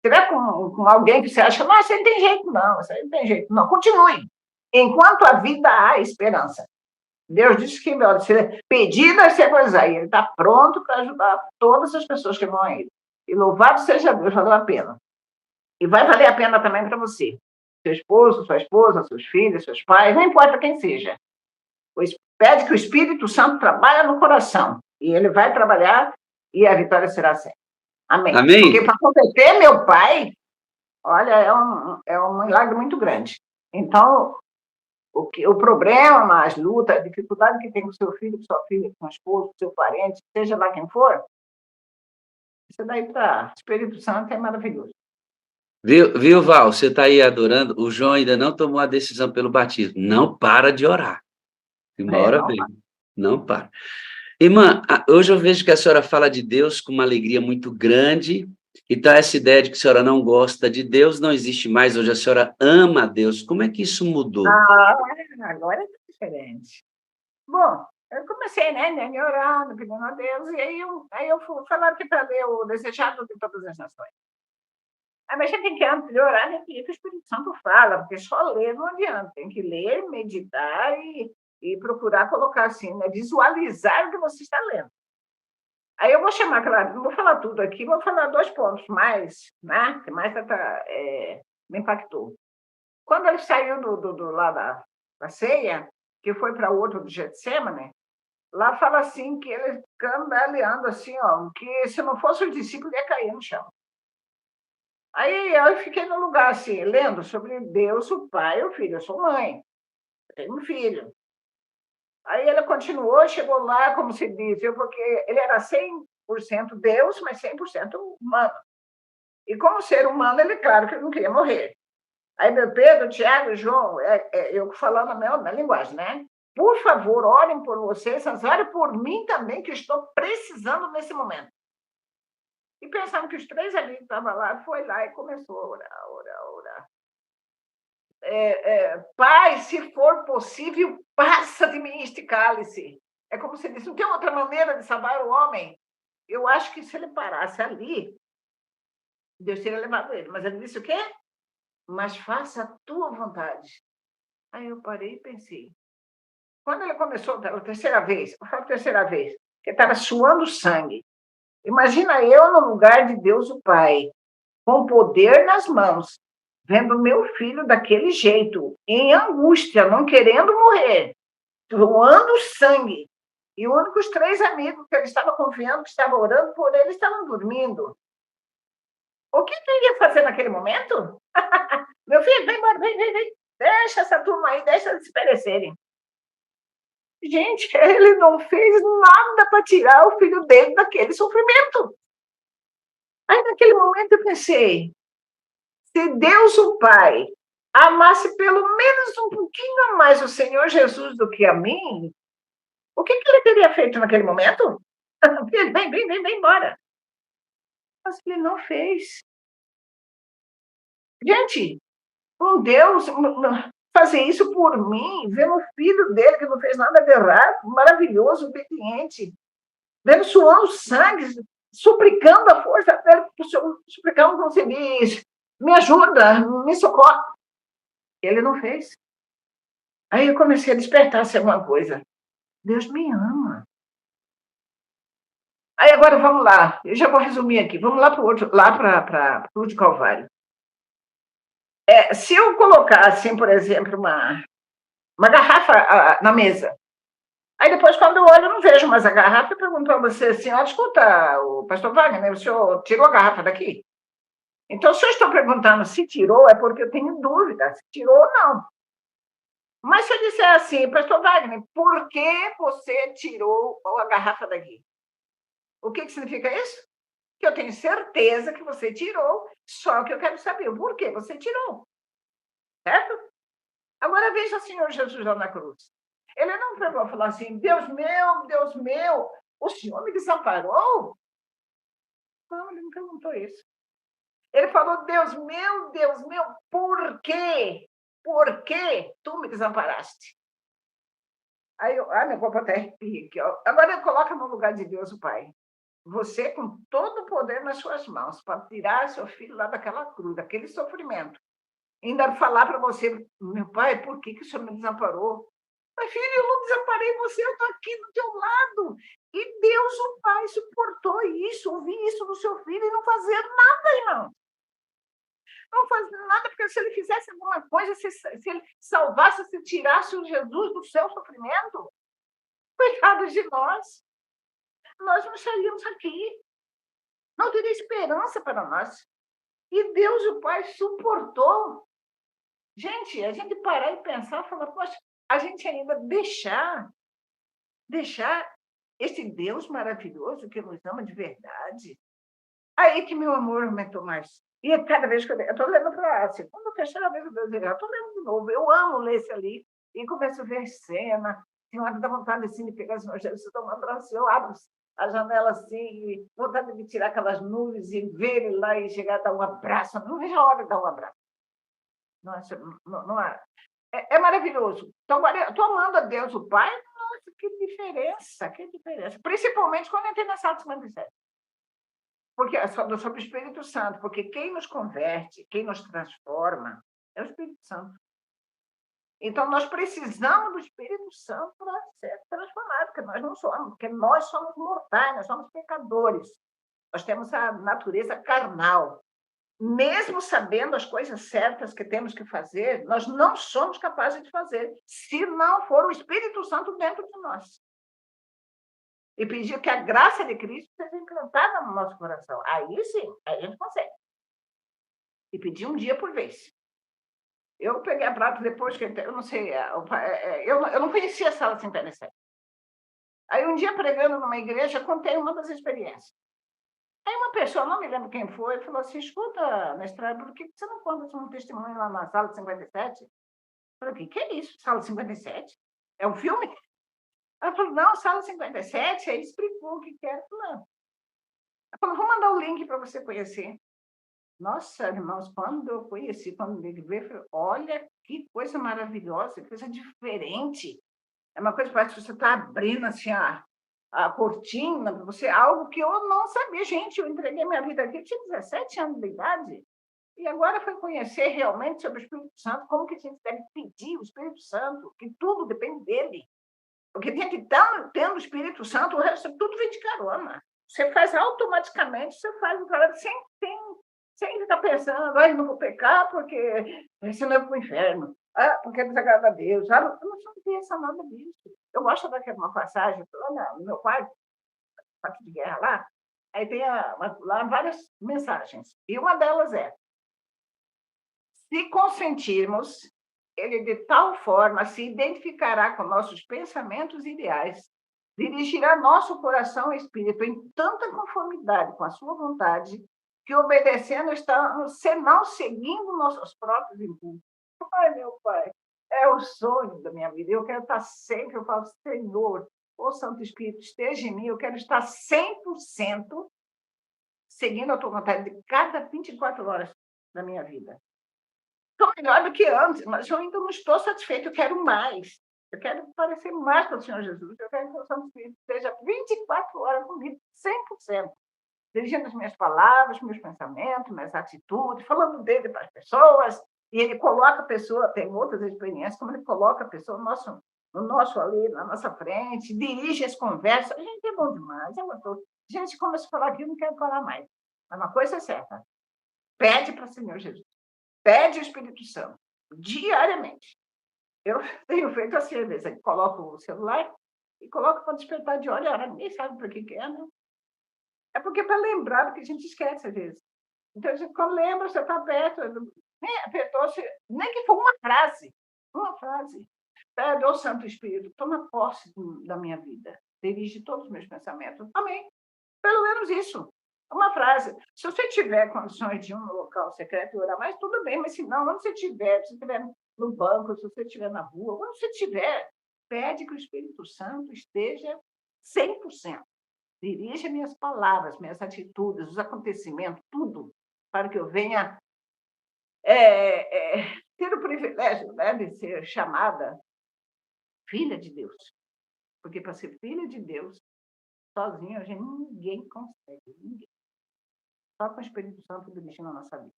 estiver com alguém que você acha, não, isso aí não tem jeito, não, isso aí não tem jeito, não, continue. Enquanto a vida há esperança. Deus disse que, se pedir, vai ser coisa. Ele está pronto para ajudar todas as pessoas que vão a ele. E louvado seja Deus, valeu a pena. E vai valer a pena também para você. Seu esposo, sua esposa, seus filhos, seus pais, não importa quem seja. Pede que o Espírito Santo trabalhe no coração. E ele vai trabalhar e a vitória será sempre. Amém. Porque para converter meu pai, olha, é um milagre muito grande. Então, o problema, as lutas, a dificuldade que tem com seu filho, com sua filha, com o esposo, com seu parente, seja lá quem for, isso daí para o Espírito Santo é maravilhoso. Viu, Val? Você está aí adorando. O João ainda não tomou a decisão pelo batismo. Não para de orar. Uma hora vem. Não para. Irmã, hoje eu vejo que a senhora fala de Deus com uma alegria muito grande. Então, essa ideia de que a senhora não gosta de Deus não existe mais. Hoje a senhora ama a Deus. Como é que isso mudou? Agora é diferente. Bom, eu comecei, né, orando, pedindo a Deus, e aí eu fui falar aqui para ler o Desejado de Todas as Nações. Mas você tem que, antes de orar, tem que ir que o Espírito Santo fala, porque só ler não adianta. Tem que ler, meditar e procurar colocar assim, né, visualizar o que você está lendo. Aí eu vou chamar, claro, não vou falar tudo aqui, vou falar 2 pontos mais, né, que mais me impactou. Quando ele saiu lá da ceia, que foi para outro do Getsemane, lá fala assim que ele cambaleando assim, ó, que se não fosse os discípulos ia cair no chão. Aí eu fiquei no lugar assim, lendo sobre Deus, o Pai e o Filho. Eu sou mãe, eu tenho um filho. Aí ele continuou, chegou lá, como se diz, porque ele era 100% Deus, mas 100% humano. E como ser humano, ele, claro que ele não queria morrer. Aí meu Pedro, Tiago, João, eu falando a minha linguagem, né? Por favor, orem por vocês, mas orem por mim também, que estou precisando nesse momento. E pensando que os 3 ali que estavam lá, foi lá e começou a orar, orar, orar. Pai, se for possível, passa de mim este cálice. É como se disse, não tem outra maneira de salvar o homem. Eu acho que se ele parasse ali, Deus teria levado ele. Mas ele disse o quê? Mas faça a tua vontade. Aí eu parei e pensei. Quando ele começou pela terceira vez, eu falo terceira vez, que estava suando sangue. Imagina eu no lugar de Deus o Pai, com poder nas mãos, vendo meu filho daquele jeito, em angústia, não querendo morrer, suando sangue. E os únicos 3 amigos que ele estava confiando, que estavam orando por ele, estavam dormindo. O que ele ia fazer naquele momento? Meu filho, vem embora, vem. Deixa essa turma aí, deixa eles se perecerem. Gente, ele não fez nada para tirar o filho dele daquele sofrimento. Aí, naquele momento, eu pensei, se Deus, o Pai, amasse pelo menos um pouquinho a mais o Senhor Jesus do que a mim, o que ele teria feito naquele momento? Vem embora. Mas ele não fez. Gente, um Deus fazer isso por mim, vendo o filho dele que não fez nada de errado, maravilhoso, obediente, vendo suando sangue, suplicando a força dele, suplicando como se diz, me ajuda, me socorre. Ele não fez. Aí eu comecei a despertar-se alguma coisa. Deus me ama. Aí agora vamos lá, eu já vou resumir aqui, vamos lá para o outro, lá para o de Calvário. Se eu colocar, assim, por exemplo, uma garrafa na mesa, aí depois, quando eu olho, eu não vejo mais a garrafa, eu pergunto para você assim, escuta, o pastor Wagner, o senhor tirou a garrafa daqui? Então, se eu estou perguntando se tirou, é porque eu tenho dúvida, se tirou ou não. Mas se eu disser assim, pastor Wagner, por que você tirou a garrafa daqui? O que significa isso? Que eu tenho certeza que você tirou, só que eu quero saber o porquê você tirou. Certo? Agora veja o Senhor Jesus lá na cruz. Ele não pegou a falar assim, Deus meu, o Senhor me desamparou? Não, ele não perguntou isso. Ele falou, Deus meu, por quê? Por que tu me desamparaste? Aí meu corpo até arrepia aqui. Agora coloca no lugar de Deus o Pai. Você com todo o poder nas suas mãos para tirar seu filho lá daquela cruz, daquele sofrimento. Ainda falar para você, meu pai, por que o senhor me desamparou? Mas, filho, eu não desamparei você, eu estou aqui do teu lado. E Deus, o Pai, suportou isso, ouvir isso do seu filho e não fazer nada, irmão. Não fazer nada, porque se ele fizesse alguma coisa, se ele salvasse, se tirasse o Jesus do seu sofrimento, coitado de nós não estaríamos aqui. Não teria esperança para nós. E Deus, o Pai, suportou. Gente, a gente parar e pensar, falar, poxa, a gente ainda deixar esse Deus maravilhoso que nos ama de verdade. Aí que meu amor aumentou mais. E cada vez que eu estou lendo para a segunda ou terceira vez, eu estou lendo de novo. Eu amo ler esse ali. E começo a ver cena. Tem hora que dá vontade assim, de pegar os meus Jesus, tomar um abraço. Eu abro a janela assim, e vontade de tirar aquelas nuvens e ver ele lá e chegar a dar um abraço. Não vejo a hora de dar um abraço. Nossa, não é maravilhoso. Então, estou amando a Deus, o Pai. Nossa, que diferença, que diferença. Principalmente quando entrei na sala de 57. Porque sobre o Espírito Santo, porque quem nos converte, quem nos transforma, é o Espírito Santo. Então, nós precisamos do Espírito Santo para ser transformado, porque nós não somos, porque nós somos mortais, nós somos pecadores. Nós temos a natureza carnal. Mesmo sabendo as coisas certas que temos que fazer, nós não somos capazes de fazer, se não for o Espírito Santo dentro de nós. E pedir que a graça de Cristo seja implantada no nosso coração. Aí sim, aí a gente consegue. E pedir um dia por vez. Eu peguei a prática depois que eu não sei, eu não conhecia a Sala 57. Aí um dia pregando numa igreja, contei uma das experiências. Aí uma pessoa, não me lembro quem foi, falou assim: escuta, mestrado, por que você não conta um testemunho lá na Sala 57? Eu falei: o que é isso, Sala 57? É um filme? Ela falou: não, Sala 57, aí explicou o que era. Não. Ela falou: vou mandar o link para você conhecer. Nossa, irmãos, quando eu conheci, quando me vi, eu falei: olha que coisa maravilhosa, que coisa diferente. É uma coisa que parece que você está abrindo assim, a cortina para você, algo que eu não sabia. Gente, eu entreguei minha vida aqui, eu tinha 17 anos de idade, e agora foi conhecer realmente sobre o Espírito Santo, como que a gente deve pedir o Espírito Santo, que tudo depende dele. Porque tem que estar tendo o Espírito Santo, o resto tudo vem de carona. Você faz automaticamente, você faz o cara sem ficar pensando: ai, não vou pecar porque senão eu vou para o inferno. Porque é desagrada a Deus. Eu não penso nada disso. Eu gosto daquela passagem lá no meu quarto de guerra lá, aí tem lá várias mensagens. E uma delas é: se consentirmos, ele de tal forma se identificará com nossos pensamentos e ideais, dirigirá nosso coração e espírito em tanta conformidade com a sua vontade, que obedecendo estamos senão seguindo nossos próprios impulsos. Ai, meu Pai, é o sonho da minha vida. Eu quero estar sempre, eu falo: Senhor, ô Santo Espírito, esteja em mim, eu quero estar 100% seguindo a tua vontade de cada 24 horas da minha vida. Estou melhor do que antes, mas eu ainda não estou satisfeito, eu quero mais. Eu quero parecer mais com o Senhor Jesus. Eu quero que o Santo Espírito esteja 24 horas comigo, 100%. Dirigindo as minhas palavras, meus pensamentos, minhas atitudes, falando dele para as pessoas. E ele coloca a pessoa, tem outras experiências, como ele coloca a pessoa no nosso ali, na nossa frente, dirige as conversas. A gente é bom demais, é gostoso. A gente começa a falar aqui, eu não quero falar mais. Mas uma coisa é certa: pede para o Senhor Jesus. Pede o Espírito Santo, diariamente. Eu tenho feito assim, às vezes, coloco o celular e coloco para despertar de hora, ninguém sabe para que é, né? É porque é para lembrar, porque a gente esquece às vezes. Então, a gente, quando lembra, você está perto, nem que for uma frase. Pede ao Santo Espírito: toma posse da minha vida, dirige todos os meus pensamentos. Amém. Pelo menos isso. Uma frase. Se você tiver condições de ir no local secreto e orar mais, tudo bem, mas se não, onde você estiver, se estiver no banco, se você estiver na rua, onde você estiver, pede que o Espírito Santo esteja 100%. Dirija minhas palavras, minhas atitudes, os acontecimentos, tudo, para que eu venha ter o privilégio, né, de ser chamada filha de Deus. Porque para ser filha de Deus, sozinho, a gente ninguém consegue, ninguém. Só com o Espírito Santo dirigindo a nossa vida.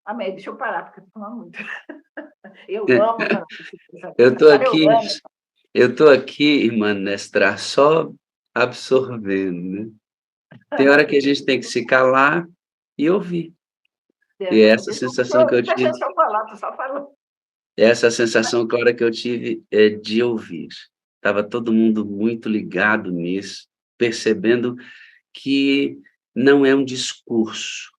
Amém. Deixa eu parar, porque eu estou falando muito. Eu amo. Eu estou aqui, irmã Nestra, só absorvendo, né? Tem hora que a gente tem que se calar e ouvir. E essa sensação que eu tive. Essa sensação, claro, que eu tive é de ouvir. Estava todo mundo muito ligado nisso, percebendo que não é um discurso.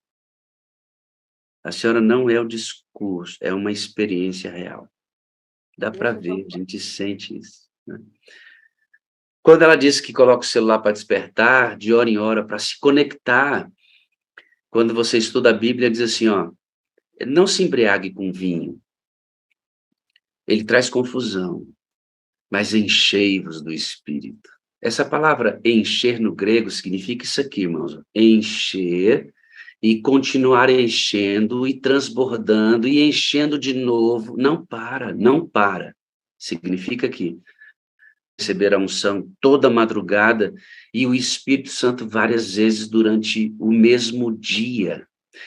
A senhora não é o discurso, é uma experiência real. Dá para ver, a gente sente isso, né? Quando ela disse que coloca o celular para despertar, de hora em hora, para se conectar, quando você estuda a Bíblia, diz assim, não se embriague com vinho. Ele traz confusão, mas enchei-vos do Espírito. Essa palavra encher no grego significa isso aqui, irmãos. Encher e continuar enchendo e transbordando e enchendo de novo. Não para, não para. Significa que receber a unção toda madrugada e o Espírito Santo várias vezes durante o mesmo dia.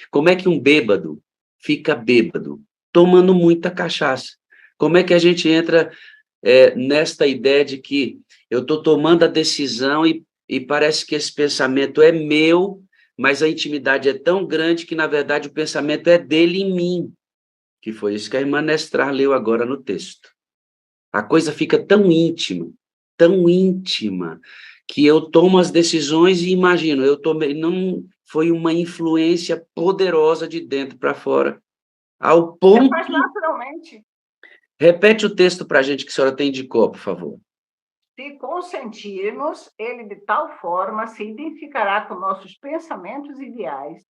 Como é que um bêbado fica bêbado? Tomando muita cachaça. Como é que a gente entra nesta ideia de que eu estou tomando a decisão e parece que esse pensamento é meu, mas a intimidade é tão grande que, na verdade, o pensamento é dele em mim, que foi isso que a irmã Nestrar leu agora no texto. A coisa fica tão íntima, que eu tomo as decisões e imagino, eu tomei, não foi uma influência poderosa de dentro para fora, ao Você ponto... faz naturalmente. Repete o texto para a gente que a senhora tem de cor, por favor. Se consentirmos, ele de tal forma se identificará com nossos pensamentos e ideais,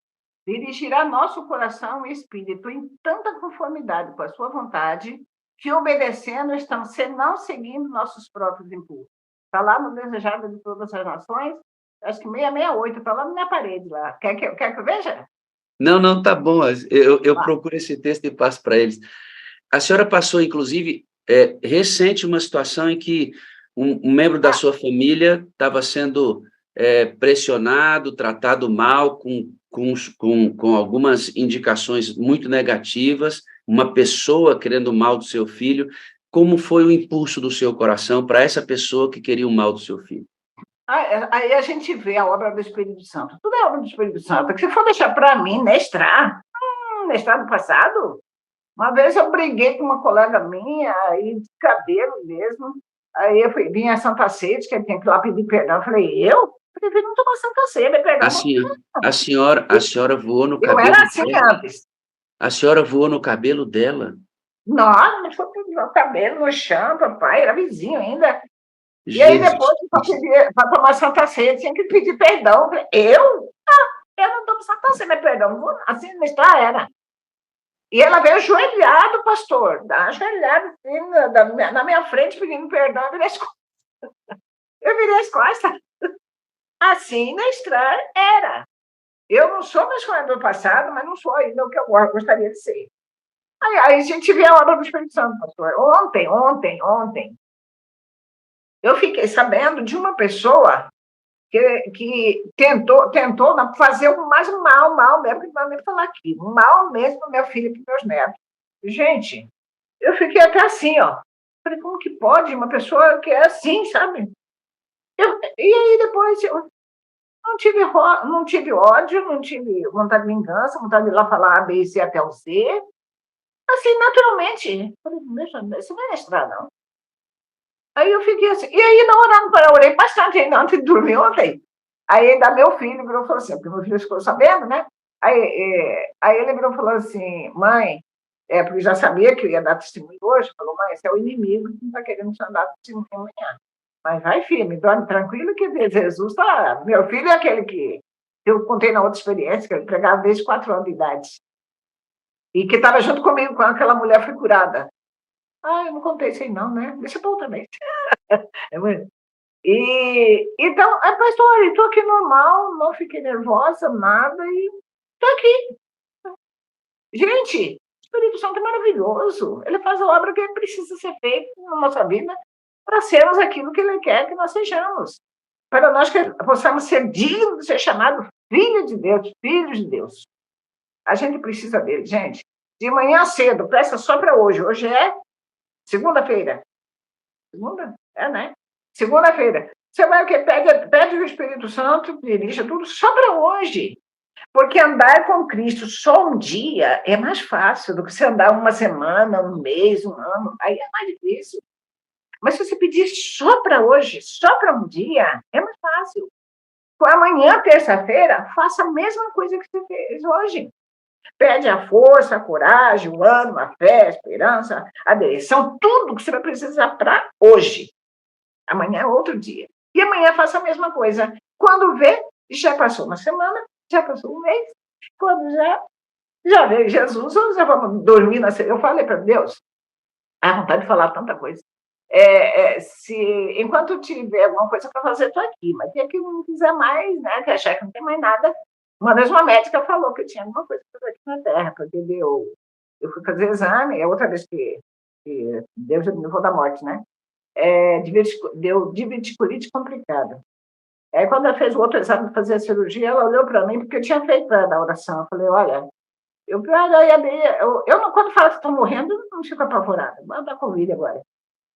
dirigirá nosso coração e espírito em tanta conformidade com a sua vontade, que obedecendo estamos senão seguindo nossos próprios impulsos. Está lá no Desejado de Todas as Nações, acho que 668, está lá na minha parede lá. Quer que eu veja? Não, tá bom, eu procuro esse texto e passo para eles. A senhora passou, inclusive, recente uma situação em que um membro da sua família estava sendo pressionado, tratado mal, com algumas indicações muito negativas, uma pessoa querendo o mal do seu filho. Como foi o impulso do seu coração para essa pessoa que queria o mal do seu filho? Aí a gente vê a obra do Espírito Santo. Tudo é obra do Espírito Santo. Que se for deixar para mim, Nestrar do passado, uma vez eu briguei com uma colega minha, aí de cabelo mesmo, aí eu vim a Santa Sede, que eu tinha que ir lá pedir perdão. Eu falei, eu? Prefiro não tomar Santa Sede, perdão. A senhora voou no cabelo dela? Eu era assim dela? antes. A senhora voou no cabelo dela? Não, mas foi o cabelo no chão, papai, era vizinho ainda. E aí depois, para tomar Santa Ceia, tinha que pedir perdão. Eu falei, eu? Eu não tomo Santa Ceia, mas perdão, assim, Nestrar era. E ela veio ajoelhada, pastor, ajoelhada assim, na minha frente, pedindo perdão. Eu virei as costas. Assim, Nestrar era. Eu não sou mais como do passado, mas não sou ainda o que eu gostaria de ser. Aí a gente vê a obra do Espírito Santo, pastor. Ontem, eu fiquei sabendo de uma pessoa que tentou fazer o mais mal mesmo, que não vai nem falar aqui, mal mesmo para meu filho e para meus netos. Gente, eu fiquei até assim, ó. Falei, como que pode uma pessoa que é assim, sabe? E aí depois eu não tive ódio, não tive vontade de vingança, vontade de ir lá falar A, B e C até o Z. Assim, naturalmente. Falei, isso não é Nestrar, não. Aí eu fiquei assim. E aí, na hora, eu orei bastante ainda antes de dormir ontem. Aí ainda meu filho virou e falou assim, porque meu filho ficou sabendo, né? Aí ele virou e falou assim, mãe, porque já sabia que eu ia dar testemunho hoje, falou, mãe, esse é o inimigo que não está querendo te dar testemunho amanhã. Mas vai firme, dorme tranquilo, que Jesus está... Meu filho é aquele que eu contei na outra experiência, que ele pregava desde 4 anos de idade. E que estava junto comigo quando aquela mulher foi curada. Eu não contei isso aí não, né? Deixa para outra vez. Então, pastor, eu estou aqui normal, não fiquei nervosa, nada, e estou aqui. Gente, o Espírito Santo é maravilhoso. Ele faz a obra que precisa ser feita na nossa vida para sermos aquilo que ele quer que nós sejamos. Para nós que possamos ser dignos de ser chamados filhos de Deus, filhos de Deus. A gente precisa dele, gente. De manhã cedo, presta só para hoje. Hoje é segunda-feira. Segunda? Né? Segunda-feira. Você vai o quê? Pede o Espírito Santo, dirija tudo só para hoje. Porque andar com Cristo só um dia é mais fácil do que você andar uma semana, um mês, um ano. Aí é mais difícil. Mas se você pedir só para hoje, só para um dia, é mais fácil. Amanhã, terça-feira, faça a mesma coisa que você fez hoje. Pede a força, a coragem, o ânimo, a fé, a esperança, a direção, tudo que você vai precisar para hoje. Amanhã é outro dia. E amanhã faça a mesma coisa. Quando vê, já passou uma semana, já passou um mês. Quando já veio Jesus, já vamos dormir. Eu falei para Deus, a vontade de falar tanta coisa. Enquanto tiver alguma coisa para fazer, estou aqui. Mas tem que não quiser mais, né? Que achar que não tem mais nada. Uma vez uma médica falou que eu tinha alguma coisa para fazer aqui na Terra, porque eu fui fazer exame, é outra vez que Deus me livrou da morte, né? Deu diverticulite complicada. Aí, quando ela fez o outro exame para fazer a cirurgia, ela olhou para mim, porque eu tinha feito a oração. Eu falei, olha, quando fala que estou morrendo, eu não fico apavorada. Vou dar Covid agora.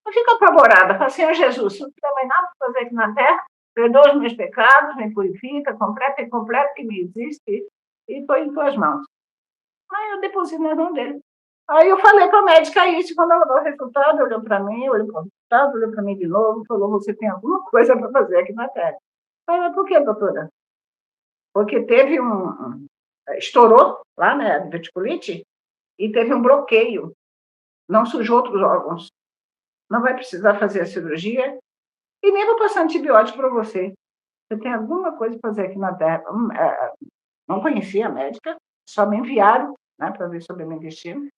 Não fico apavorada. Falo, Senhor Jesus, se não tiver mais nada para fazer aqui na Terra, perdoa os meus pecados, me purifica, completa e completa que me existe, e estou em tuas mãos. Aí eu deposito nas mãos dele. Aí eu falei para a médica isso, quando ela deu o resultado, olhou para mim, olhou para o resultado, olhou para mim de novo, falou, você tem alguma coisa para fazer aqui na Terra. Aí, mas por que, doutora? Porque teve estourou lá, né, a diverticulite, e teve um bloqueio. Não sujou outros órgãos. Não vai precisar fazer a cirurgia e nem vou passar antibiótico para você. Você tem alguma coisa para fazer aqui na Terra? Não conhecia a médica, só me enviaram, né, para ver sobre o meu intestino.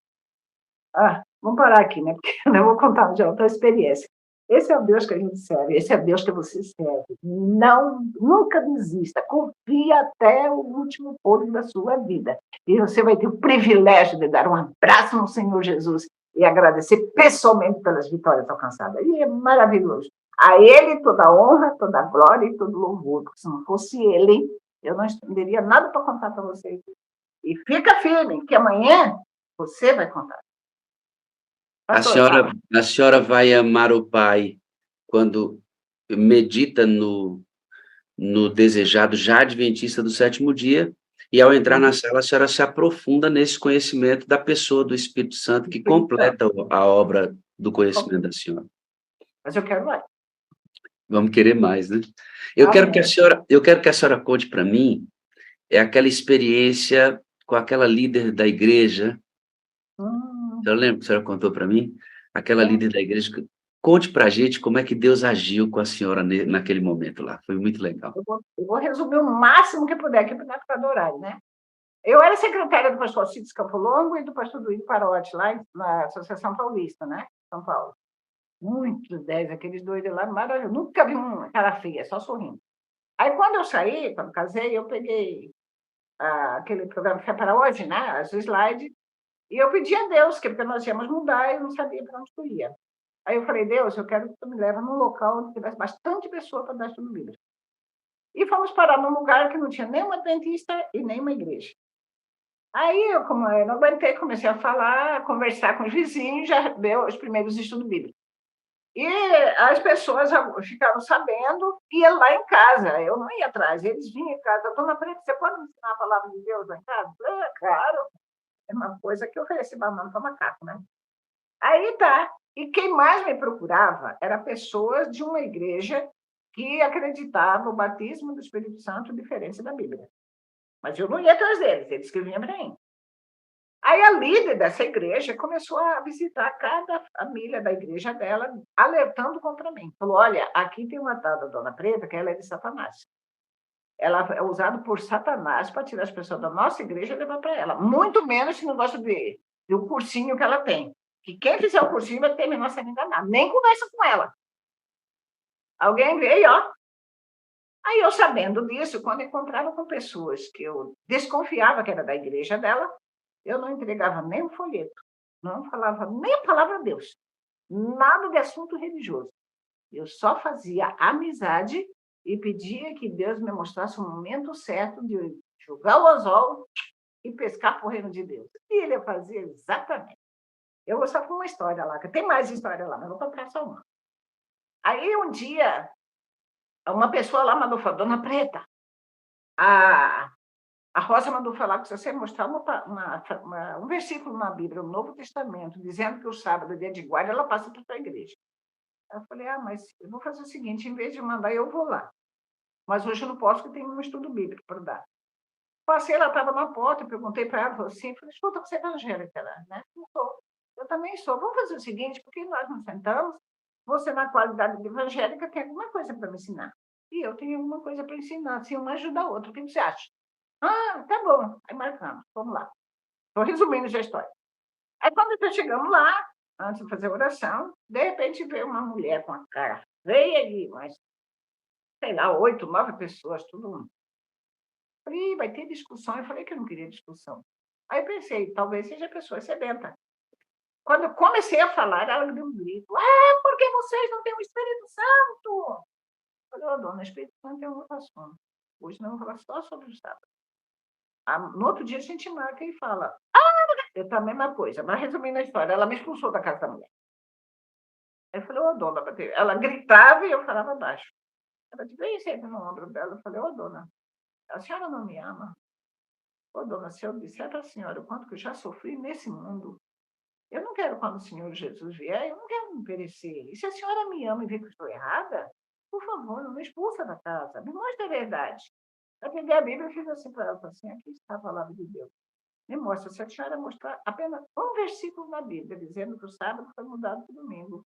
Vamos parar aqui, né? Porque eu não vou contar de outra experiência. Esse é o Deus que a gente serve, esse é o Deus que você serve. Não, nunca desista, confie até o último ponto da sua vida. E você vai ter o privilégio de dar um abraço no Senhor Jesus e agradecer pessoalmente pelas vitórias alcançadas. E é maravilhoso. A Ele toda a honra, toda a glória e todo o louvor. Porque se não fosse Ele, eu não teria nada para contar para vocês. E fica firme, que amanhã você vai contar. A senhora vai amar o Pai quando medita no desejado já adventista do sétimo dia, e ao entrar na sala, a senhora se aprofunda nesse conhecimento da pessoa do Espírito Santo, que completa a obra do conhecimento da senhora. Mas eu quero mais. Vamos querer mais, né? Eu quero que a senhora conte para mim aquela experiência com aquela líder da igreja. Eu lembro que a senhora contou para mim? Aquela líder da igreja. Conte para a gente como é que Deus agiu com a senhora naquele momento lá. Foi muito legal. Eu vou resumir o máximo que puder aqui para não ficar do horário, né? Eu era secretária do pastor Cides Campo Longo e do pastor Duílio Parotti, lá na Associação Paulista, né? São Paulo. Muitos 10, aqueles doidos lá, maravilhoso. Nunca vi uma cara feia, só sorrindo. Aí, quando eu saí, quando casei, eu peguei aquele programa que é para hoje, né? As slides, e eu pedi a Deus, porque nós íamos mudar e eu não sabia para onde eu ia. Aí eu falei, Deus, eu quero que tu me leve num local onde tivesse bastante pessoa para dar estudo bíblico. E fomos parar num lugar que não tinha nem uma adventista e nem uma igreja. Aí, como eu não aguentei, comecei a falar, a conversar com os vizinhos, já deu os primeiros estudos bíblicos. E as pessoas ficaram sabendo e iam lá em casa. Eu não ia atrás, eles vinham em casa. Dona Preta, você pode me ensinar a palavra de Deus lá em casa? Eu falei, claro. É uma coisa que eu ofereci banana para macaco, né? Aí tá. E quem mais me procurava eram pessoas de uma igreja que acreditava o batismo do Espírito Santo diferente da Bíblia. Mas eu não ia atrás deles, eles que vinham para mim. Aí a líder dessa igreja começou a visitar cada família da igreja dela, alertando contra mim. Falou, olha, aqui tem uma tal da Dona Preta que ela é de Satanás. Ela é usada por Satanás para tirar as pessoas da nossa igreja e levar para ela. Muito menos se não gosta do cursinho que ela tem. Que quem fizer o cursinho vai terminar sendo enganado. Nem conversa com ela. Alguém veio, ó. Aí eu, sabendo disso, quando encontrava com pessoas que eu desconfiava que era da igreja dela, eu não entregava nem um folheto. Não falava nem a palavra de Deus. Nada de assunto religioso. Eu só fazia amizade e pedia que Deus me mostrasse o momento certo de jogar o anzol e pescar para o reino de Deus. E ele fazia exatamente. Eu vou só com uma história lá, que tem mais história lá, mas vou contar só uma. Aí, um dia, uma pessoa lá mandou falar, Dona Preta, a Rosa mandou falar que se você mostrar um versículo na Bíblia, no Novo Testamento, dizendo que o sábado é dia de guarda, ela passa para a igreja. Eu falei, mas eu vou fazer o seguinte, em vez de mandar, eu vou lá. Mas hoje eu não posso, porque tem um estudo bíblico para dar. Passei, ela estava na porta, perguntei para ela, falei assim, escuta, você é evangélica, né? Não sou. Eu também sou. Vamos fazer o seguinte, porque nós nos sentamos, você, na qualidade de evangélica, tem alguma coisa para me ensinar. E eu tenho alguma coisa para ensinar, assim, uma ajuda a outra. O que você acha? Tá bom. Aí marcamos, vamos lá. Estou resumindo já a história. Aí, quando nós chegamos lá, antes de fazer a oração, de repente veio uma mulher com a cara feia ali, mas, sei lá, 8, 9 pessoas, todo mundo. Falei, vai ter discussão. Eu falei que eu não queria discussão. Aí pensei, talvez seja pessoa sedenta. Quando eu comecei a falar, ela deu um grito. Porque vocês não têm o Espírito Santo? Eu falei, dona, o Espírito Santo é um outro assunto. Hoje não vou falar só sobre o sábado. No outro dia a gente marca e fala. Eu também a mesma coisa. Mas resumindo a história, ela me expulsou da casa da mulher. Aí eu falei, dona, ela gritava e eu falava baixo. Ela veio sempre no ombro dela. Eu falei, ô dona, a senhora não me ama? Ô dona, se eu disser para a senhora o quanto que eu já sofri nesse mundo, eu não quero, quando o Senhor Jesus vier, eu não quero me perecer. E se a senhora me ama e vê que eu estou errada, por favor, não me expulsa da casa, me mostre a verdade. Eu peguei a Bíblia e fiz assim para ela, falei assim, aqui está a palavra de Deus. Me mostra, se a senhora mostrar apenas um versículo na Bíblia, dizendo que o sábado foi mudado para o domingo,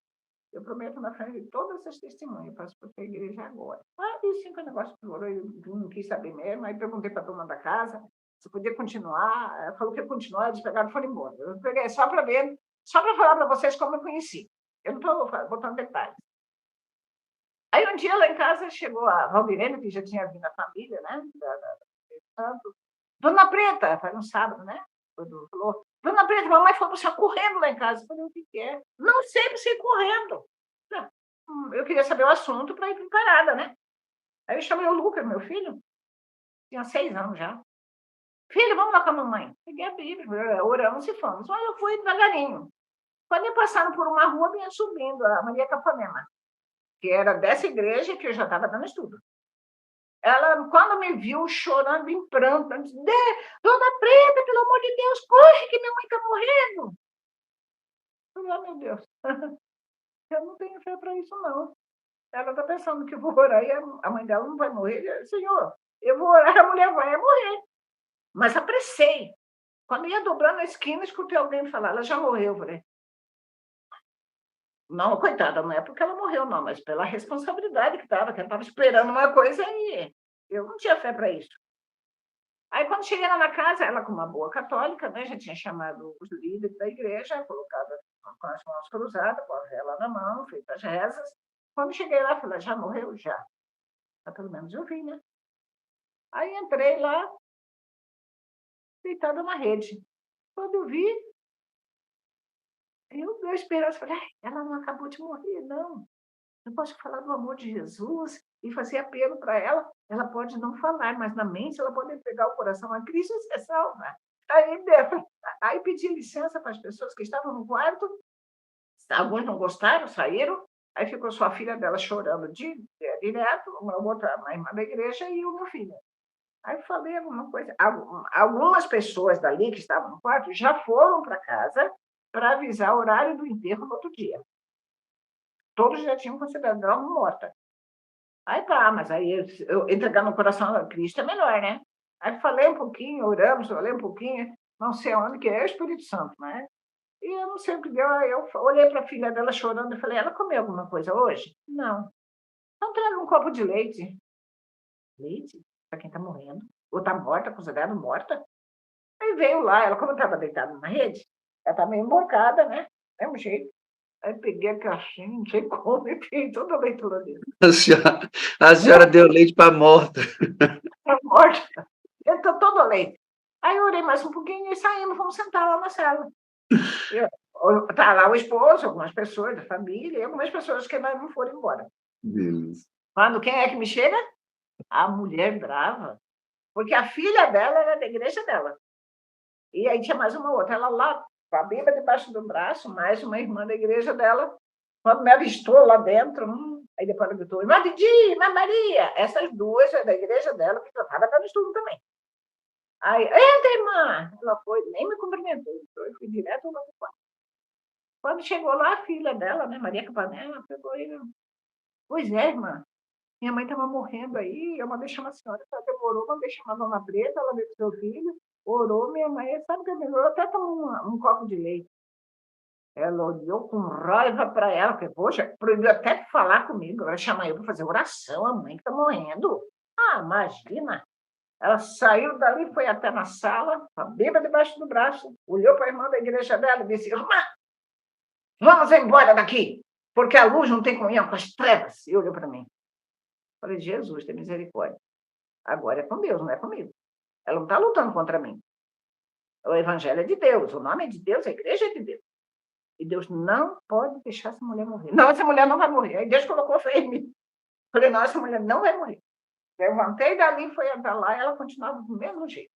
eu prometo na frente de todas as testemunhas, eu passo para a igreja agora. Ah, e sim, que o negócio piorou, eu não quis saber mesmo, aí perguntei para a dona da casa se podia continuar, ela falou que ia continuar, eles pegaram e foram embora. Eu peguei só para ver, só para falar para vocês como eu conheci. Eu não estou botando detalhes. Aí um dia lá em casa chegou a Valdirene, que já tinha vindo a família, né? Dona Preta, foi um sábado, né? Quando falou, Dona Preta, mamãe foi para o senhor correndo lá em casa. Eu falei, o que é? Não sei, você correndo. Eu queria saber o assunto para ir preparada, né? Aí eu chamei o Lucas, meu filho, tinha 6 anos já. Filho, vamos lá com a mamãe. Peguei a Bíblia, oramos e fomos. Mas eu fui devagarinho. Quando eu passando por uma rua, vinha subindo a Maria Capanema, que era dessa igreja que eu já estava dando estudo. Ela, quando me viu chorando em pranto, ela disse, Dona Preta, pelo amor de Deus, corre que minha mãe está morrendo. Eu falei, oh, meu Deus, eu não tenho fé para isso, não. Ela está pensando que eu vou orar e a mãe dela não vai morrer. Eu disse, Senhor, eu vou orar, a mulher vai morrer. Mas apressei. Quando ia dobrando a esquina, escutei alguém falar, ela já morreu. Eu falei, não, coitada, não é porque ela morreu, não, mas pela responsabilidade que ela estava esperando uma coisa e eu não tinha fé para isso. Aí, quando cheguei lá na casa, ela, com uma boa católica, né, já tinha chamado os líderes da igreja, colocada com as mãos cruzadas, com a vela na mão, feito as rezas. Quando cheguei lá, falei, já morreu? Já. Mas pelo menos eu vi, né? Aí entrei lá, deitada na rede. Quando eu vi, eu dei esperança, falei, ela não acabou de morrer, não. Eu posso falar do amor de Jesus e fazer apelo para ela. Ela pode não falar, mas na mente ela pode entregar o coração a Cristo e ser salva. Aí pedi licença para as pessoas que estavam no quarto. Alguns não gostaram, saíram. Aí ficou só a filha dela chorando direto, uma irmã da igreja e uma filha. Aí falei alguma coisa. Algumas pessoas dali que estavam no quarto já foram para casa para avisar o horário do enterro no outro dia. Todos já tinham considerado ela morta. Aí tá, mas aí eu entregar no coração a Cristo é melhor, né? Aí falei um pouquinho, oramos, falei um pouquinho, não sei onde que é o Espírito Santo, né? E eu não sei o que deu, eu olhei para a filha dela chorando e falei, ela comeu alguma coisa hoje? Não. Então traga um copo de leite. Leite? Para quem está morrendo? Ou está morta, considerada morta? Aí veio lá, ela como estava deitada na rede, ela está meio embocada, né? Do mesmo jeito. Aí peguei a caixinha, não sei como, e peguei toda a leite lá dentro. A senhora deu leite para morta. Para morta. Entrou todo o leite. Aí eu orei mais um pouquinho e saímos, fomos sentar lá na sala. Tá lá o esposo, algumas pessoas da família, e algumas pessoas que não foram embora. Beleza. Quando quem é que me chega? A mulher brava. Porque a filha dela era da igreja dela. E aí tinha mais uma outra. Ela lá, com a Bíblia debaixo do braço, mais uma irmã da igreja dela. Quando me avistou lá dentro, aí depois ela gritou, irmã Didi, irmã Maria. Essas duas é da igreja dela, que estava dando estudo também. Aí, entra, irmã! Ela foi, nem me cumprimentou. Eu fui direto lá no quarto. Quando chegou lá, a filha dela, né, Maria Capanema, pegou ele. Pois é, irmã. Minha mãe estava morrendo aí, eu mandei chamar a senhora, ela demorou, mandei chamar a dona Preta, ela veio com seu filho, orou, minha mãe, sabe o que melhorou? Até tomou um copo de leite. Ela olhou com raiva para ela, porque, poxa, proibiu até de falar comigo, ela chama eu para fazer oração, a mãe que está morrendo. Ah, imagina! Ela saiu dali, foi até na sala, com a Bíblia debaixo do braço, olhou para a irmã da igreja dela e disse, irmã, vamos embora daqui, porque a luz não tem comunhão com as trevas. E olhou para mim. Falei, Jesus, tem misericórdia. Agora é com Deus, não é comigo. Ela não está lutando contra mim. O evangelho é de Deus, o nome é de Deus, a igreja é de Deus. E Deus não pode deixar essa mulher morrer. Não, essa mulher não vai morrer. Aí Deus colocou fé em mim. Falei, não, essa mulher não vai morrer. Levantei dali, foi até lá, e ela continuava do mesmo jeito.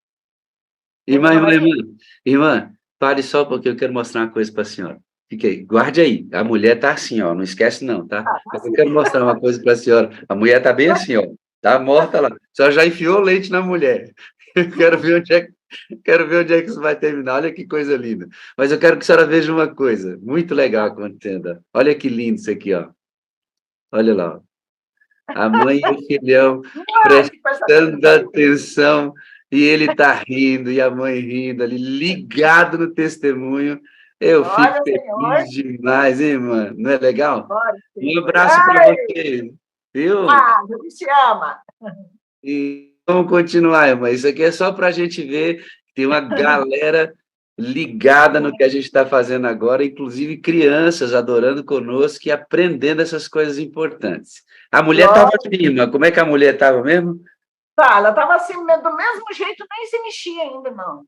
Irmã, pare só porque eu quero mostrar uma coisa para a senhora. Fiquei, guarde aí. A mulher tá assim, ó. Não esquece, não, tá? Ah, Mas eu quero mostrar uma coisa para a senhora. A mulher tá bem assim, ó. Tá morta lá. A senhora já enfiou leite na mulher. Eu quero ver onde é que isso vai terminar. Olha que coisa linda. Mas eu quero que a senhora veja uma coisa muito legal acontecendo. Olha que lindo isso aqui, ó. Olha lá, ó. A mãe e o filhão que coisa prestando linda. atenção e ele tá rindo e a mãe rindo ali, ligado no testemunho. Eu fico Glória ao Senhor. feliz demais, hein, mano? Não é legal? Glória ao Um Senhor. abraço para Ai, você, viu? Deus te ama. E vamos continuar, irmã. Isso aqui é só para a gente ver que tem uma galera ligada no que a gente está fazendo agora, inclusive crianças adorando conosco e aprendendo essas coisas importantes. A mulher estava Glória. assim, irmã. Como é que a mulher estava mesmo? Tá, ela estava assim, do mesmo jeito, nem se mexia ainda, não.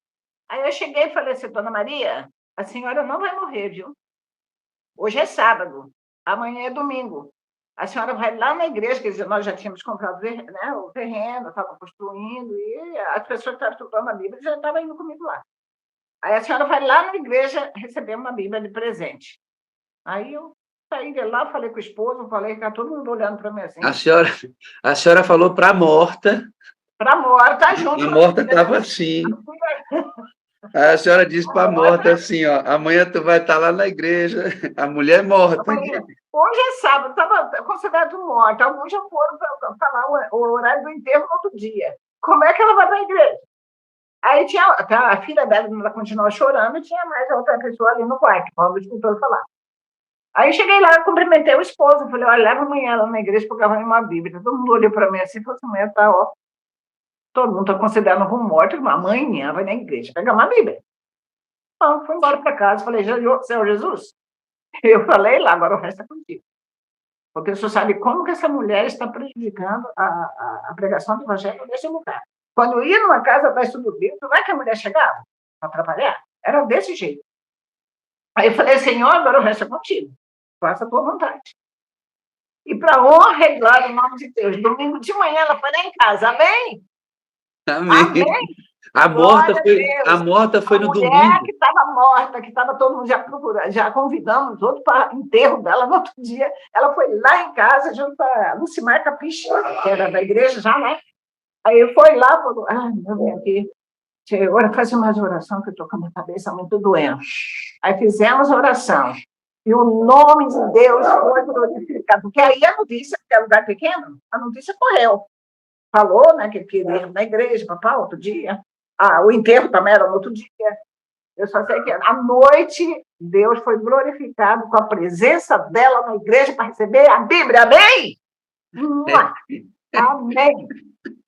Aí eu cheguei e falei assim, Dona Maria, a senhora não vai morrer, viu? Hoje é sábado, amanhã é domingo. A senhora vai lá na igreja, quer dizer, nós já tínhamos comprado, né, o terreno, estava construindo, e as pessoas que estavam estudando a Bíblia já estavam indo comigo lá. Aí a senhora vai lá na igreja receber uma Bíblia de presente. Aí eu saí de lá, falei com o esposo, falei que tá todo mundo olhando para mim assim. A senhora falou para a morta. Para a morta, junto. A morta estava assim. A senhora disse para a morta assim, ó, amanhã tu vai estar lá na igreja, a mulher morta. Hoje é sábado, estava considerado morta. Alguns já foram para lá o horário do enterro no outro dia. Como é que ela vai para a igreja? Aí tinha a filha dela, ela continuou chorando, e tinha mais outra pessoa ali no quarto, para o escutou falar. Aí cheguei lá, cumprimentei o esposo, falei, olha, leva amanhã lá na igreja porque ela vai uma Bíblia. Todo mundo olhou para mim assim e falou assim, amanhã tá, ó. Todo mundo está considerando como morto, amanhã vai na igreja pegar uma Bíblia. Então, fui embora para casa, falei, Senhor Jesus, eu falei lá, agora o resto é contigo. Porque o senhor sabe como que essa mulher está prejudicando a pregação do evangelho nesse lugar. Quando eu ia numa casa para estudo bíblico, não é que a mulher chegava para trabalhar? Era desse jeito. Aí eu falei, Senhor, agora o resto é contigo. Faça a tua vontade. E para honra e glória do nome de Deus, domingo de manhã ela foi lá em casa, amém? Amém. Amém? A morta foi no domingo. A mulher que estava morta, que estava todo mundo já procurando, já convidamos outro para enterro dela no outro dia. Ela foi lá em casa junto com a Lucimar Capiche, que era da igreja já, né? Aí foi lá, falou, eu venho aqui, agora fazer mais oração, que eu estou com a minha cabeça muito doente. Aí fizemos oração. E o nome de Deus foi glorificado. Porque aí a notícia, que é lugar pequeno, a notícia correu. Falou, né, que queria ir na igreja, papai, outro dia. O enterro também era no outro dia. Eu só sei que à noite Deus foi glorificado com a presença dela na igreja para receber a Bíblia. Amém? Amém.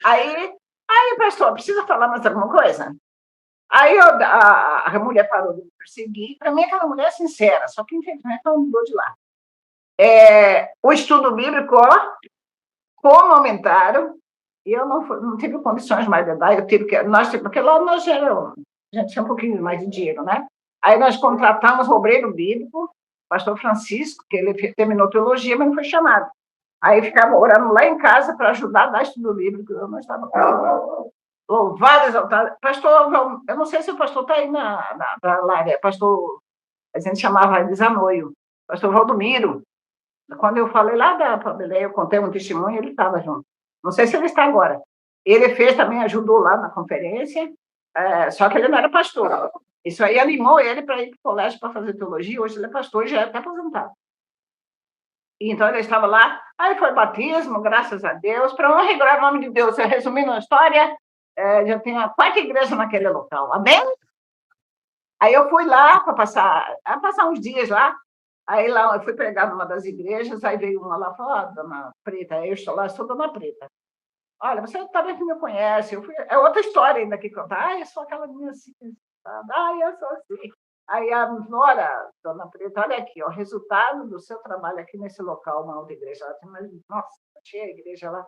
Aí, pastor, precisa falar mais alguma coisa? Aí a mulher parou de me perseguir. Para mim, aquela mulher é sincera, só que infelizmente ela mudou de lá. O estudo bíblico, como aumentaram, e eu não tive condições mais de dar, porque lá a gente tinha um pouquinho mais de dinheiro, né? Aí nós contratamos o obreiro bíblico, pastor Francisco, que ele terminou teologia, mas não foi chamado. Aí ficava orando lá em casa para ajudar a dar estudo bíblico, eu não estava conseguindo. Louvado, exaltado. Pastor, eu não sei se o pastor está aí na live, pastor, a gente chamava ele de Zanoio, pastor Valdomiro. Quando eu falei lá da Pabelé, eu contei um testemunho, ele estava junto. Não sei se ele está agora. Ele fez também, ajudou lá na conferência, só que ele não era pastor. Isso aí animou ele para ir para o colégio para fazer teologia. Hoje ele é pastor e já é até aposentado. Então ele estava lá, aí foi batismo, graças a Deus, para honra e glória ao nome de Deus. Resumindo a história, já tem a 4ª igreja naquele local, amém? Aí eu fui lá para passar uns dias lá. Aí lá eu fui pregar numa das igrejas, aí veio uma lá e falou, Dona Preta, eu estou lá, sou Dona Preta. Olha, você talvez me conhece. É outra história ainda que contar. Eu sou aquela minha assim, eu sou assim. Aí a senhora, Dona Preta, olha aqui, o resultado do seu trabalho aqui nesse local, uma outra igreja. Ela tinha, nossa, tinha a igreja lá.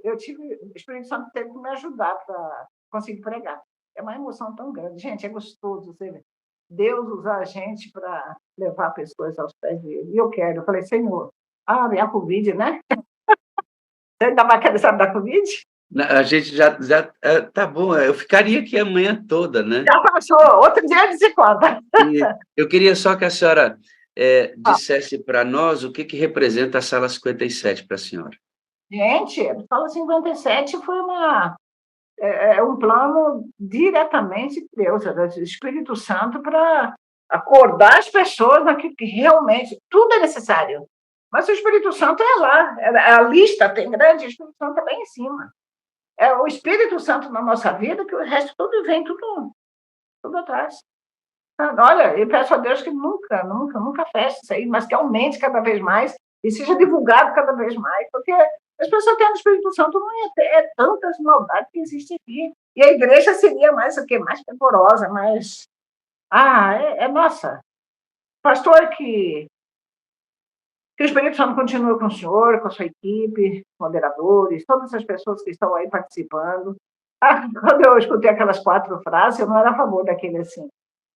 Eu tive, o Espírito Santo teve que me ajudar para conseguir pregar. É uma emoção tão grande. Gente, é gostoso você ver. Deus usar a gente para levar pessoas aos pés dele. E eu quero. Eu falei, Senhor, vem a Covid, né? Você ainda vai querer saber da Covid? A gente já tá bom, eu ficaria aqui a manhã toda, né? Já passou, outro dia a gente se conta. E eu queria só que a senhora dissesse para nós o que representa a Sala 57 para a senhora. Gente, a Sala 57 foi um plano diretamente de Deus, do Espírito Santo, para acordar as pessoas naquilo que realmente tudo é necessário. Mas o Espírito Santo é lá, a lista tem grande, o Espírito Santo é bem em cima. É o Espírito Santo na nossa vida, que o resto tudo vem, tudo atrás. Olha, eu peço a Deus que nunca feche isso aí, mas que aumente cada vez mais e seja divulgado cada vez mais, porque as pessoas tendo o Espírito Santo não ia ter tantas maldades que existem aqui. E a igreja seria mais o quê? Mais temorosa, mais... nossa. Pastor, que o Espírito Santo continue com o senhor, com a sua equipe, moderadores, todas as pessoas que estão aí participando. Quando eu escutei aquelas 4 frases, eu não era a favor daquele assim.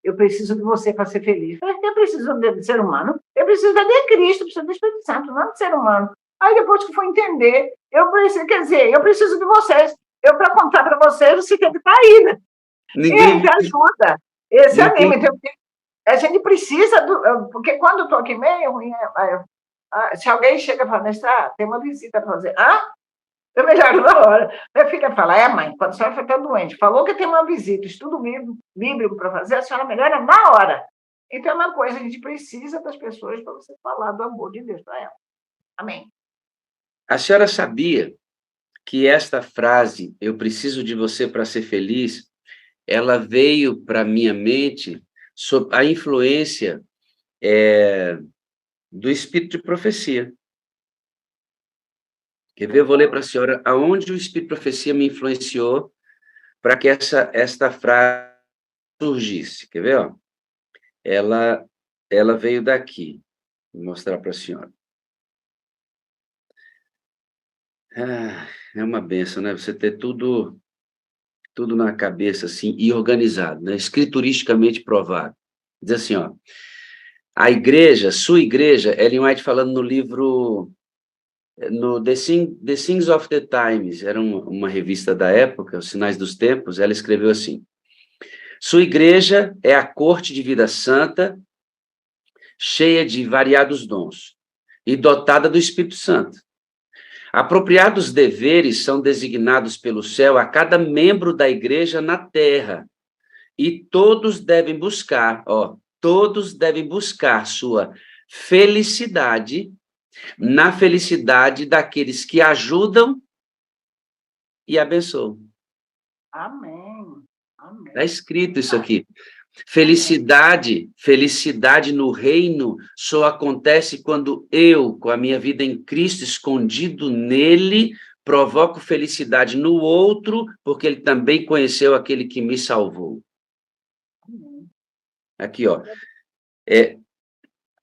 Eu preciso de você para ser feliz. Eu preciso de ser humano. Eu preciso de Cristo, preciso do Espírito Santo, não de ser humano. Aí depois que fui entender, eu preciso de vocês. Para contar para vocês, você tem que estar aí, né? Ninguém Esse ajuda. Esse anima. Então, a gente precisa porque quando eu estou aqui meio ruim, se alguém chega para mestrar, tem uma visita para fazer. Eu melhoro na hora. Minha filha fala, mãe, quando a senhora está doente, falou que tem uma visita, estudo bíblico para fazer, a senhora melhora na hora. Então, é uma coisa, a gente precisa das pessoas para você falar do amor de Deus para ela. Amém. A senhora sabia que esta frase, eu preciso de você para ser feliz, ela veio para minha mente sob a influência do espírito de profecia. Quer ver? Eu vou ler para a senhora aonde o espírito de profecia me influenciou para que esta frase surgisse. Quer ver? Ó? Ela veio daqui. Vou mostrar para a senhora. É uma benção, né? Você ter tudo na cabeça, assim, e organizado, né? Escrituristicamente provado. Diz assim, ó, a igreja, sua igreja, Ellen White falando no livro, no The Things of the Times, era uma revista da época, Os Sinais dos Tempos, ela escreveu assim, sua igreja é a corte de vida santa, cheia de variados dons, e dotada do Espírito Santo. Apropriados deveres são designados pelo céu a cada membro da igreja na terra, e todos devem buscar sua felicidade na felicidade daqueles que ajudam e abençoam. Amém. Está escrito isso aqui. Felicidade no reino só acontece quando eu, com a minha vida em Cristo, escondido nele, provoco felicidade no outro, porque ele também conheceu aquele que me salvou. Aqui, ó.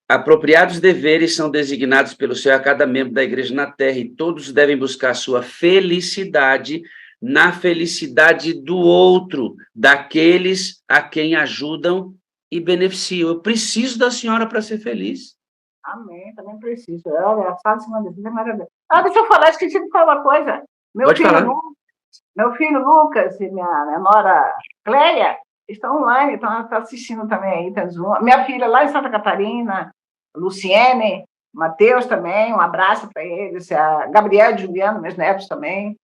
Apropriados deveres são designados pelo céu a cada membro da igreja na terra, e todos devem buscar sua felicidade na felicidade do outro, daqueles a quem ajudam e beneficiam. Eu preciso da senhora para ser feliz. Amém, também preciso. Olha, a Sala 57 é maravilhosa. Deixa eu falar, esqueci de falar uma coisa. Pode falar. Meu filho Lucas e minha nora Cleia estão online, estão assistindo também aí, tá Zoom. Minha filha lá em Santa Catarina, Luciene, Matheus também, um abraço para eles, a Gabriel e Juliano, meus netos também.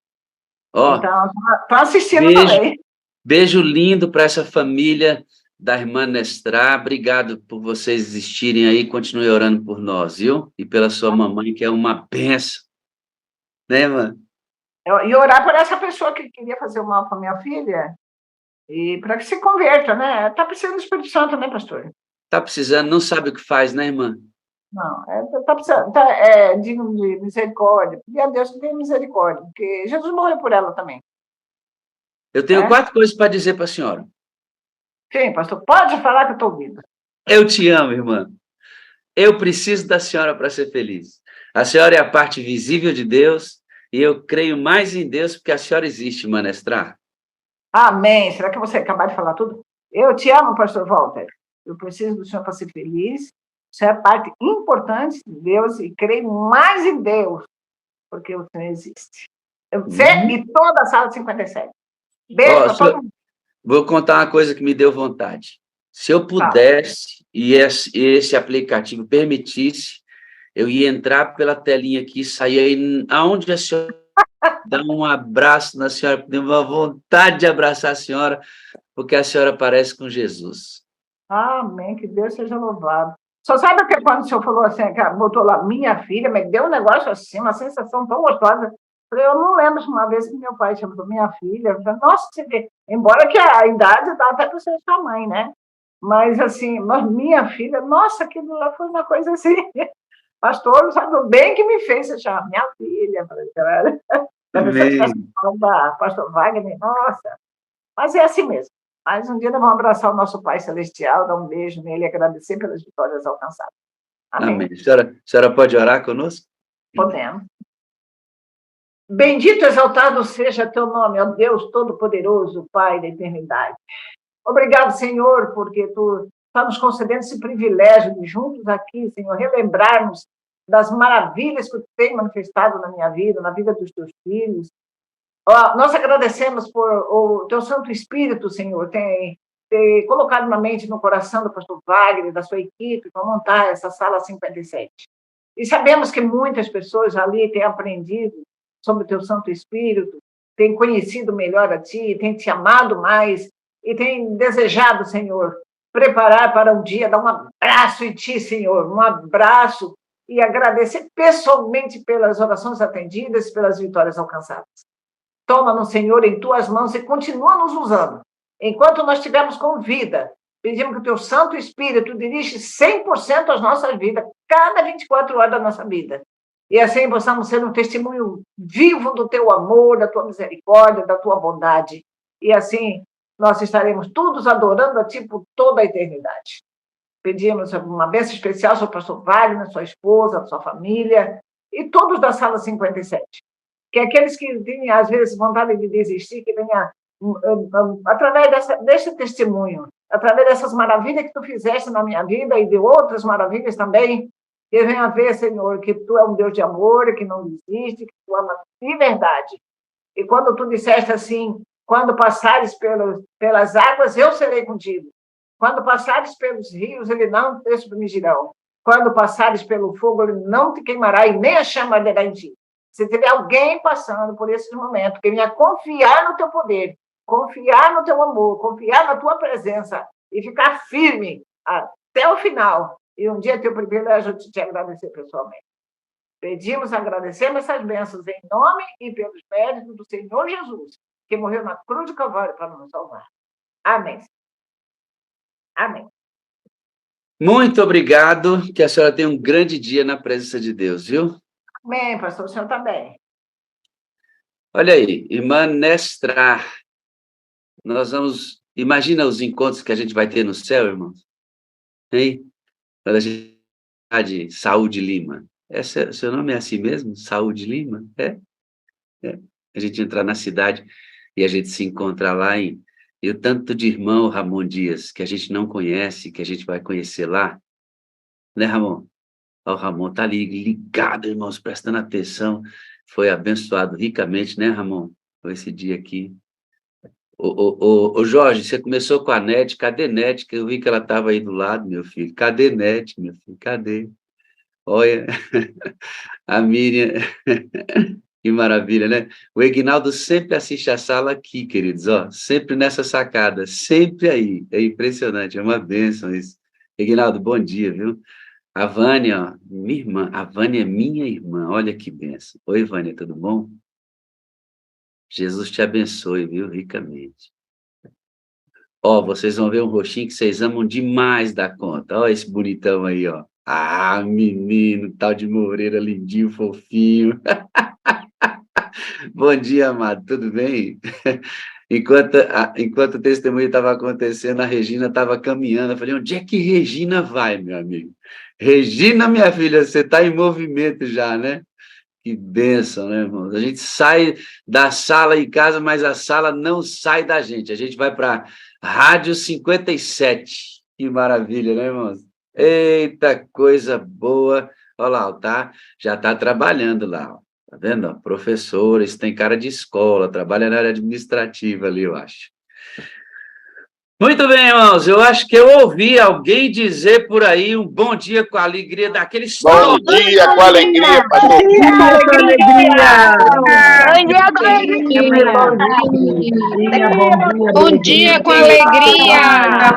Então, estão assistindo também. Beijo lindo para essa família da irmã Nestrá. Obrigado por vocês existirem aí. Continue orando por nós, viu? E pela sua mamãe, que é uma benção. Né, irmã? E orar por essa pessoa que queria fazer mal para minha filha, e para que se converta, né? Está precisando do Espírito Santo, né, pastor? Está precisando, não sabe o que faz, né, irmã? Não, está precisando, digno de misericórdia. E a Deus que tenha misericórdia, porque Jesus morreu por ela também. Eu tenho 4 coisas para dizer para a senhora. Sim, pastor, pode falar que eu estou ouvindo. Eu te amo, irmã. Eu preciso da senhora para ser feliz. A senhora é a parte visível de Deus, e eu creio mais em Deus porque a senhora existe, irmã Nestrá. Amém. Será que você acabou de falar tudo? Eu te amo, pastor Walter. Eu preciso do senhor para ser feliz. Você é parte importante de Deus e creio mais em Deus, porque o Senhor existe. Você e toda a sala 57. Beijo Ó, para todo mundo. vou contar uma coisa que me deu vontade. Se eu pudesse, e esse aplicativo permitisse, eu ia entrar pela telinha aqui, sair aí, aonde a senhora dá um abraço na senhora, tenho uma vontade de abraçar a senhora, porque a senhora parece com Jesus. Amém, que Deus seja louvado. Só sabe que quando o senhor falou assim, que botou lá, minha filha, me deu um negócio assim, uma sensação tão gostosa. Eu não lembro de uma vez que meu pai chamou minha filha. Eu falei, nossa, você vê, embora que a idade dá até para ser sua mãe, né? Mas assim, mas minha filha, nossa, aquilo lá foi uma coisa assim. Pastor, sabe o bem que me fez você chamar minha filha. Pastor Wagner, nossa. Mas é assim mesmo. Mas um dia nós vamos abraçar o nosso Pai Celestial, dar um beijo nele e agradecer pelas vitórias alcançadas. Amém. Amém. A senhora pode orar conosco? Podemos. Bendito e exaltado seja teu nome, ó Deus Todo-Poderoso, Pai da eternidade. Obrigado, Senhor, porque tu está nos concedendo esse privilégio de juntos aqui, Senhor, relembrarmos das maravilhas que tu tem manifestado na minha vida, na vida dos teus filhos. Nós agradecemos por o teu Santo Espírito, Senhor, ter colocado na mente e no coração do pastor Wagner, da sua equipe, para montar essa sala 57. E sabemos que muitas pessoas ali têm aprendido sobre o teu Santo Espírito, têm conhecido melhor a ti, têm te amado mais e têm desejado, Senhor, preparar para um dia, dar um abraço em ti, Senhor, um abraço e agradecer pessoalmente pelas orações atendidas, pelas vitórias alcançadas. Toma-nos, Senhor, em tuas mãos e continua nos usando. Enquanto nós estivermos com vida, pedimos que o teu Santo Espírito dirige 100% as nossas vidas, cada 24 horas da nossa vida. E assim possamos ser um testemunho vivo do teu amor, da tua misericórdia, da tua bondade. E assim nós estaremos todos adorando a ti por toda a eternidade. Pedimos uma bênção especial sobre o pastor Wagner, sua esposa, sua família e todos da sala 57. Que aqueles que têm, às vezes, vontade de desistir, que venha, através desse testemunho, através dessas maravilhas que tu fizeste na minha vida e de outras maravilhas também, que venha ver, Senhor, que tu é um Deus de amor, que não desiste, que tu ama de verdade. E quando tu disseste assim, quando passares pelas águas, eu serei contigo. Quando passares pelos rios, ele não te submergirão. Quando passares pelo fogo, ele não te queimará e nem a chama arderá em ti. Se tiver alguém passando por esses momentos, que venha confiar no teu poder, confiar no teu amor, confiar na tua presença e ficar firme até o final. E um dia ter o privilégio de te agradecer pessoalmente. Pedimos, agradecemos essas bênçãos em nome e pelos méritos do Senhor Jesus, que morreu na cruz de Calvário para nos salvar. Amém. Amém. Muito obrigado, que a senhora tenha um grande dia na presença de Deus, viu? Amém, pastor, o senhor também. Olha aí, irmã Nestra, nós vamos... Imagina os encontros que a gente vai ter no céu, irmãos? Hein? Quando a gente fala de Saúde Lima. Seu nome é assim mesmo? Saúde Lima? É? A gente entrar na cidade e a gente se encontrar lá e o tanto de irmão Ramon Dias, que a gente não conhece, que a gente vai conhecer lá. Né, Ramon? O Ramon está ali ligado, irmãos, prestando atenção. Foi abençoado ricamente, né, Ramon? Com esse dia aqui. Ô, Jorge, você começou com a Nete. Cadê Nete? Que eu vi que ela estava aí do lado, meu filho. Cadê Nete, meu filho? Cadê? Olha, a Miriam. Que maravilha, né? O Eguinaldo sempre assiste a sala aqui, queridos, ó. Sempre nessa sacada, sempre aí. É impressionante, é uma bênção isso. Eguinaldo, bom dia, viu? A Vânia, ó, minha irmã, a Vânia é minha irmã, olha que benção. Oi, Vânia, tudo bom? Jesus te abençoe, viu, ricamente. Ó, vocês vão ver um roxinho que vocês amam demais da conta. Ó, esse bonitão aí, ó. Ah, menino, tal de Moreira, lindinho, fofinho. Bom dia, amado, tudo bem? Enquanto o testemunho estava acontecendo, a Regina estava caminhando. Eu falei, onde é que Regina vai, meu amigo? Regina, minha filha, você está em movimento já, né? Que bênção, né, irmãos? A gente sai da sala em casa, mas a sala não sai da gente. A gente vai para Rádio 57. Que maravilha, né, irmãos? Eita, coisa boa. Olha lá, já está trabalhando lá. Ó. Tá vendo? Professores, tem cara de escola, trabalha na área administrativa ali, eu acho. Muito bem, irmãos, eu acho que eu ouvi alguém dizer por aí um bom dia com a alegria daquele Bom dia com alegria, pastor. Bom dia com alegria. Bom dia com alegria.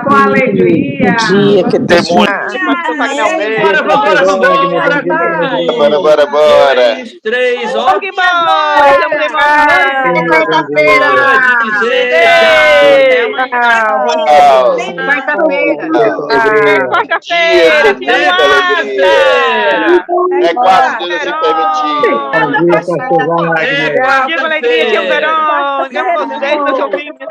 Com alegria. Dia que tem muito. Bora. 2, 3, ó. Que bom. Quarta-feira. É quarta, Deus assim permitir. Bom dia com alegria, tio Verão. Digamos vocês, meus ouvintes.